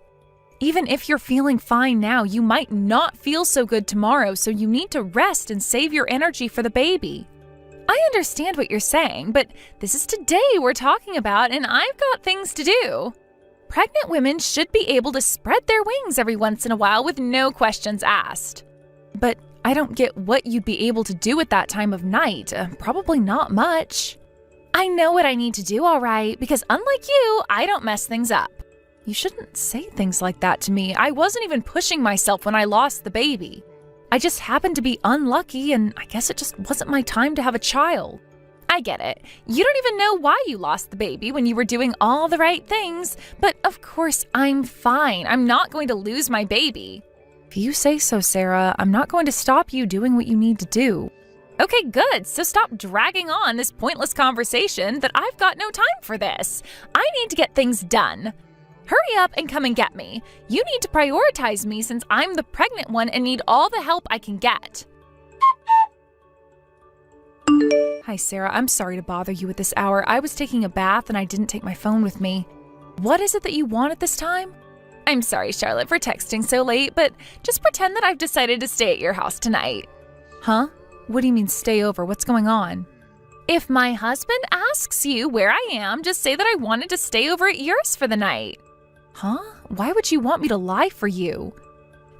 Even if you're feeling fine now, you might not feel so good tomorrow, so you need to rest and save your energy for the baby. I understand what you're saying, but this is today we're talking about, and I've got things to do. Pregnant women should be able to spread their wings every once in a while with no questions asked. But I don't get what you'd be able to do at that time of night. Probably not much. I know what I need to do, all right, because unlike you, I don't mess things up. You shouldn't say things like that to me. I wasn't even pushing myself when I lost the baby. I just happened to be unlucky, and I guess it just wasn't my time to have a child. I get it. You don't even know why you lost the baby when you were doing all the right things, but of course I'm fine. I'm not going to lose my baby. If you say so, Sarah, I'm not going to stop you doing what you need to do. Okay, good. So stop dragging on this pointless conversation that I've got no time for this. I need to get things done. Hurry up and come and get me. You need to prioritize me since I'm the pregnant one and need all the help I can get. Hi, Sarah. I'm sorry to bother you at this hour. I was taking a bath and I didn't take my phone with me. What is it that you want at this time? I'm sorry, Charlotte, for texting so late, but just pretend that I've decided to stay at your house tonight. Huh? What do you mean stay over? What's going on? If my husband asks you where I am, just say that I wanted to stay over at yours for the night. Huh? Why would you want me to lie for you?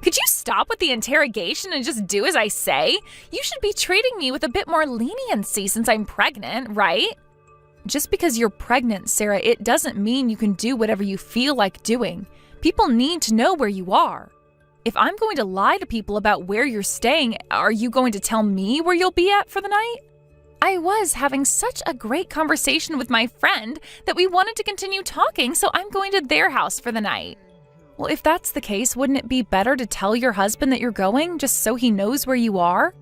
Could you stop with the interrogation and just do as I say? You should be treating me with a bit more leniency since I'm pregnant, right? Just because you're pregnant, Sarah, it doesn't mean you can do whatever you feel like doing. People need to know where you are. If I'm going to lie to people about where you're staying, are you going to tell me where you'll be at for the night? I was having such a great conversation with my friend that we wanted to continue talking, so I'm going to their house for the night. Well, if that's the case, wouldn't it be better to tell your husband that you're going just so he knows where you are?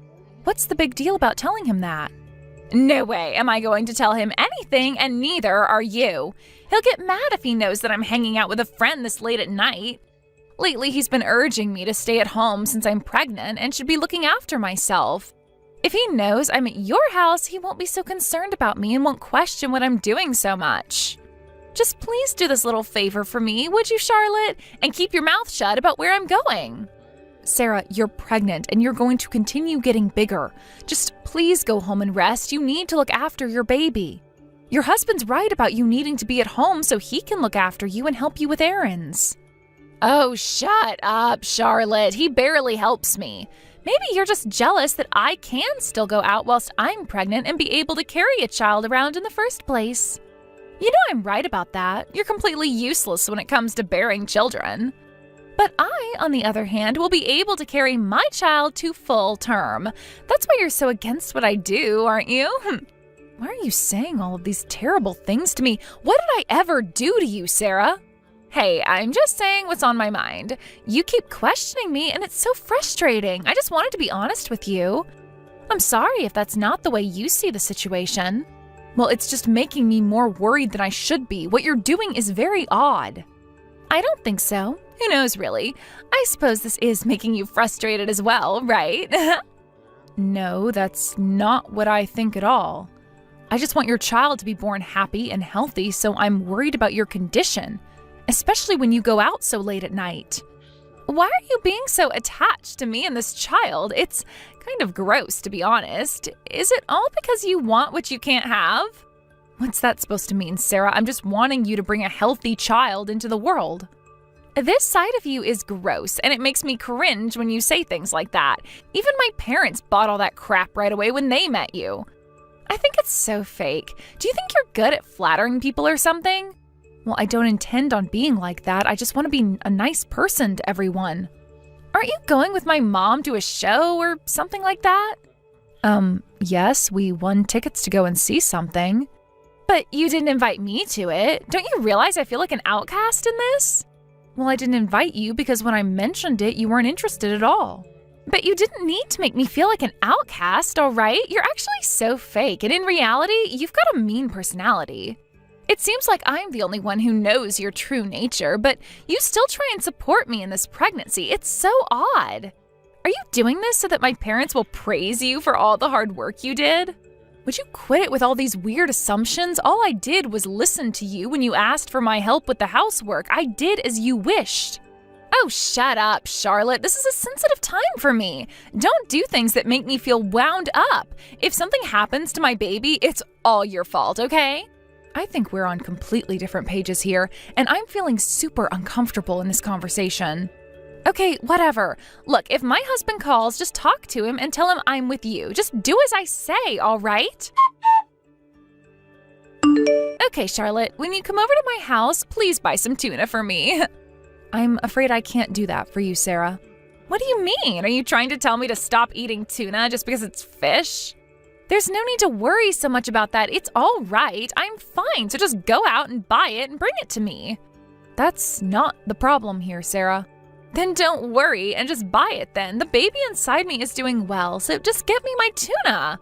What's the big deal about telling him that? No way am I going to tell him anything, and neither are you. He'll get mad if he knows that I'm hanging out with a friend this late at night. Lately, he's been urging me to stay at home since I'm pregnant and should be looking after myself. If he knows I'm at your house, he won't be so concerned about me and won't question what I'm doing so much. Just please do this little favor for me, would you, Charlotte? And keep your mouth shut about where I'm going. Sarah, you're pregnant and you're going to continue getting bigger. Just please go home and rest. You need to look after your baby. Your husband's right about you needing to be at home so he can look after you and help you with errands. Oh, shut up, Charlotte. He barely helps me. Maybe you're just jealous that I can still go out whilst I'm pregnant and be able to carry a child around in the first place. You know I'm right about that. You're completely useless when it comes to bearing children. But I, on the other hand, will be able to carry my child to full term. That's why you're so against what I do, aren't you? Why are you saying all of these terrible things to me? What did I ever do to you, Sarah? Hey, I'm just saying what's on my mind. You keep questioning me and it's so frustrating. I just wanted to be honest with you. I'm sorry if that's not the way you see the situation. Well, it's just making me more worried than I should be. What you're doing is very odd. I don't think so. Who knows, really? I suppose this is making you frustrated as well, right? No, that's not what I think at all. I just want your child to be born happy and healthy, so I'm worried about your condition, especially when you go out so late at night. Why are you being so attached to me and this child? It's kind of gross, to be honest. Is it all because you want what you can't have? What's that supposed to mean, Sarah? I'm just wanting you to bring a healthy child into the world. This side of you is gross, and it makes me cringe when you say things like that. Even my parents bought all that crap right away when they met you. I think it's so fake. Do you think you're good at flattering people or something? Well, I don't intend on being like that. I just want to be a nice person to everyone. Aren't you going with my mom to a show or something like that? Yes, we won tickets to go and see something. But you didn't invite me to it. Don't you realize I feel like an outcast in this? Well, I didn't invite you because when I mentioned it, you weren't interested at all. But you didn't need to make me feel like an outcast, all right? You're actually so fake, and in reality, you've got a mean personality. It seems like I'm the only one who knows your true nature, but you still try and support me in this pregnancy. It's so odd. Are you doing this so that my parents will praise you for all the hard work you did? Would you quit it with all these weird assumptions? All I did was listen to you when you asked for my help with the housework. I did as you wished. Oh, shut up, Charlotte. This is a sensitive time for me. Don't do things that make me feel wound up. If something happens to my baby, it's all your fault, okay? I think we're on completely different pages here, and I'm feeling super uncomfortable in this conversation. Okay, whatever. Look, if my husband calls, just talk to him and tell him I'm with you. Just do as I say, all right? Okay, Charlotte, when you come over to my house, please buy some tuna for me. I'm afraid I can't do that for you, Sarah. What do you mean? Are you trying to tell me to stop eating tuna just because it's fish? There's no need to worry so much about that. It's all right. I'm fine, so just go out and buy it and bring it to me. That's not the problem here, Sarah. Then don't worry and just buy it then. The baby inside me is doing well, so just get me my tuna.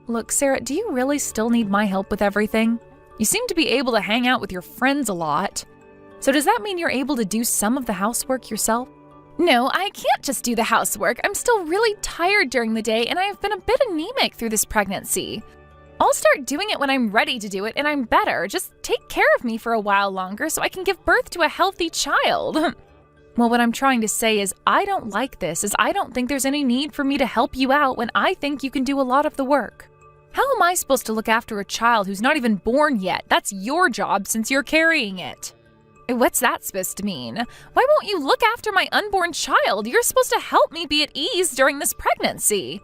Look, Sarah, do you really still need my help with everything? You seem to be able to hang out with your friends a lot. So does that mean you're able to do some of the housework yourself? No, I can't just do the housework. I'm still really tired during the day and I've been a bit anemic through this pregnancy. I'll start doing it when I'm ready to do it and I'm better. Just take care of me for a while longer so I can give birth to a healthy child. Well, what I'm trying to say is I don't like this, as I don't think there's any need for me to help you out when I think you can do a lot of the work. How am I supposed to look after a child who's not even born yet? That's your job since you're carrying it. What's that supposed to mean? Why won't you look after my unborn child? You're supposed to help me be at ease during this pregnancy.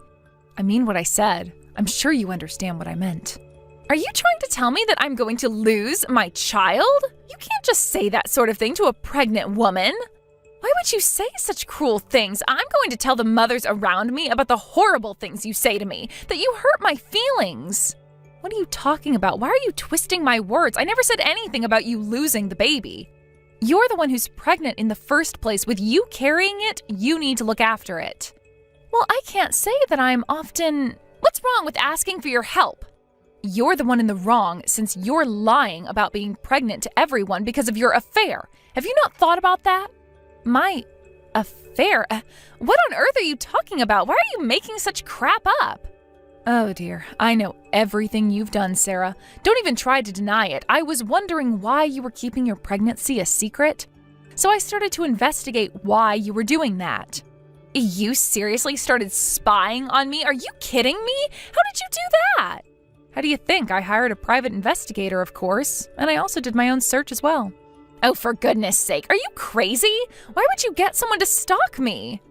I mean what I said. I'm sure you understand what I meant. Are you trying to tell me that I'm going to lose my child? You can't just say that sort of thing to a pregnant woman. Why would you say such cruel things? I'm going to tell the mothers around me about the horrible things you say to me, that you hurt my feelings. What are you talking about? Why are you twisting my words? I never said anything about you losing the baby. You're the one who's pregnant in the first place. With you carrying it, you need to look after it. Well, I can't say that I'm often... What's wrong with asking for your help? You're the one in the wrong since you're lying about being pregnant to everyone because of your affair. Have you not thought about that? My affair? What on earth are you talking about? Why are you making such crap up? Oh dear, I know everything you've done, Sarah. Don't even try to deny it. I was wondering why you were keeping your pregnancy a secret, so I started to investigate why you were doing that. You seriously started spying on me? Are you kidding me? How did you do that? How do you think? I hired a private investigator, of course, and I also did my own search as well. Oh, for goodness sake, are you crazy? Why would you get someone to stalk me?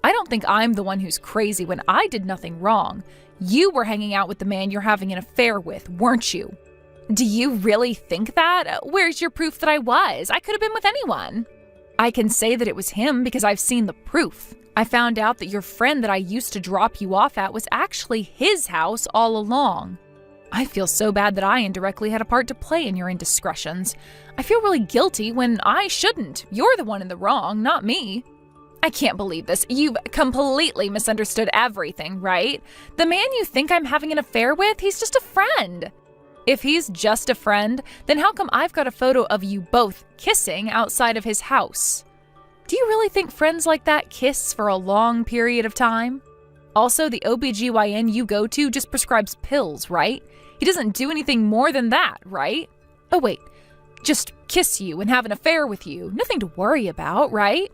I don't think I'm the one who's crazy when I did nothing wrong. You were hanging out with the man you're having an affair with, weren't you? Do you really think that? Where's your proof that I was? I could have been with anyone. I can say that it was him because I've seen the proof. I found out that your friend that I used to drop you off at was actually his house all along. I feel so bad that I indirectly had a part to play in your indiscretions. I feel really guilty when I shouldn't. You're the one in the wrong, not me. I can't believe this. You've completely misunderstood everything, right? The man you think I'm having an affair with, he's just a friend. If he's just a friend, then how come I've got a photo of you both kissing outside of his house? Do you really think friends like that kiss for a long period of time? Also, the OBGYN you go to just prescribes pills, right? He doesn't do anything more than that, right? Oh wait, just kiss you and have an affair with you. Nothing to worry about, right?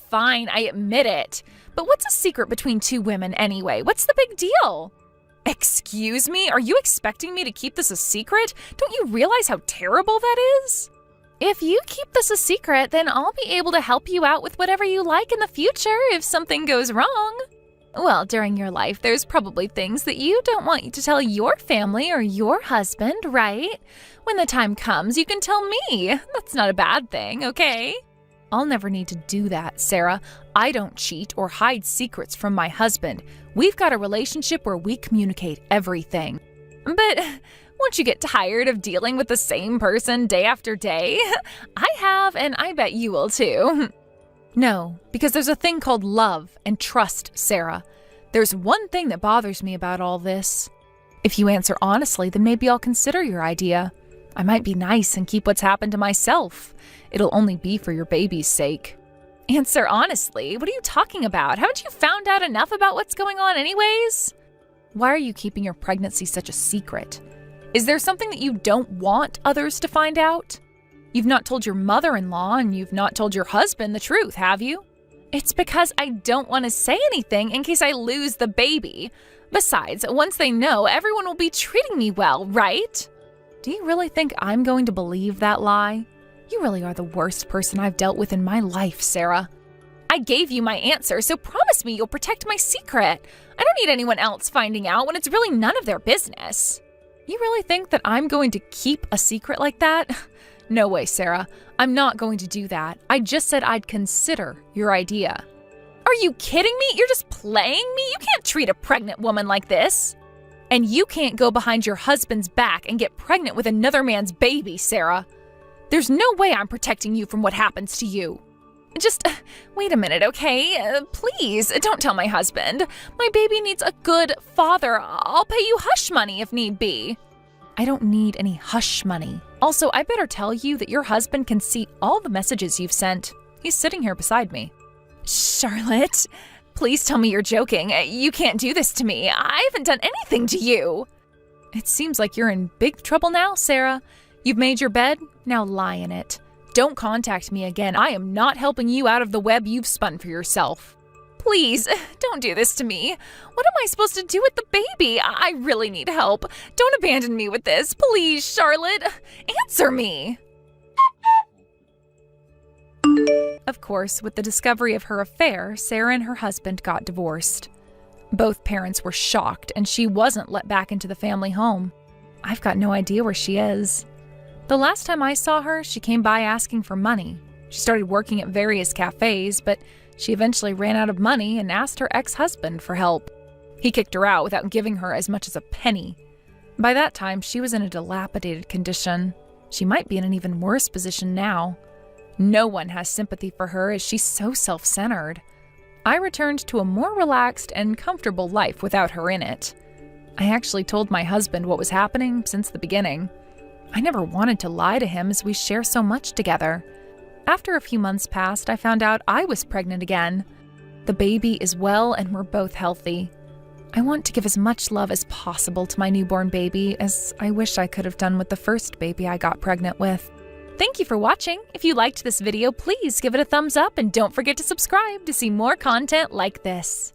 Fine, I admit it. But what's a secret between two women anyway? What's the big deal? Excuse me? Are you expecting me to keep this a secret? Don't you realize how terrible that is? If you keep this a secret, then I'll be able to help you out with whatever you like in the future if something goes wrong. Well, during your life, there's probably things that you don't want to tell your family or your husband, right? When the time comes, you can tell me. That's not a bad thing, okay? I'll never need to do that, Sarah. I don't cheat or hide secrets from my husband. We've got a relationship where we communicate everything. But won't you get tired of dealing with the same person day after day? I have, and I bet you will too. No, because there's a thing called love and trust, Sarah. There's one thing that bothers me about all this. If you answer honestly, then maybe I'll consider your idea. I might be nice and keep what's happened to myself. It'll only be for your baby's sake. Answer honestly? What are you talking about? Haven't you found out enough about what's going on anyways? Why are you keeping your pregnancy such a secret? Is there something that you don't want others to find out? You've not told your mother-in-law and you've not told your husband the truth, have you? It's because I don't want to say anything in case I lose the baby. Besides, once they know, everyone will be treating me well, right? Do you really think I'm going to believe that lie? You really are the worst person I've dealt with in my life, Sarah. I gave you my answer, so promise me you'll protect my secret. I don't need anyone else finding out when it's really none of their business. You really think that I'm going to keep a secret like that? No way, Sarah. I'm not going to do that. I just said I'd consider your idea. Are you kidding me? You're just playing me? You can't treat a pregnant woman like this. And you can't go behind your husband's back and get pregnant with another man's baby, Sarah. There's no way I'm protecting you from what happens to you. Just wait a minute, okay? Please, don't tell my husband. My baby needs a good father. I'll pay you hush money if need be. I don't need any hush money. Also, I better tell you that your husband can see all the messages you've sent. He's sitting here beside me. Charlotte, please tell me you're joking. You can't do this to me. I haven't done anything to you. It seems like you're in big trouble now, Sarah. You've made your bed, now lie in it. Don't contact me again. I am not helping you out of the web you've spun for yourself. Please, don't do this to me. What am I supposed to do with the baby? I really need help. Don't abandon me with this. Please, Charlotte, answer me. Of course, with the discovery of her affair, Sarah and her husband got divorced. Both parents were shocked, and she wasn't let back into the family home. I've got no idea where she is. The last time I saw her, she came by asking for money. She started working at various cafes, but she eventually ran out of money and asked her ex-husband for help. He kicked her out without giving her as much as a penny. By that time, she was in a dilapidated condition. She might be in an even worse position now. No one has sympathy for her as she's so self-centered. I returned to a more relaxed and comfortable life without her in it. I actually told my husband what was happening since the beginning. I never wanted to lie to him as we share so much together. After a few months passed, I found out I was pregnant again. The baby is well and we're both healthy. I want to give as much love as possible to my newborn baby as I wish I could have done with the first baby I got pregnant with. Thank you for watching. If you liked this video, please give it a thumbs up and don't forget to subscribe to see more content like this.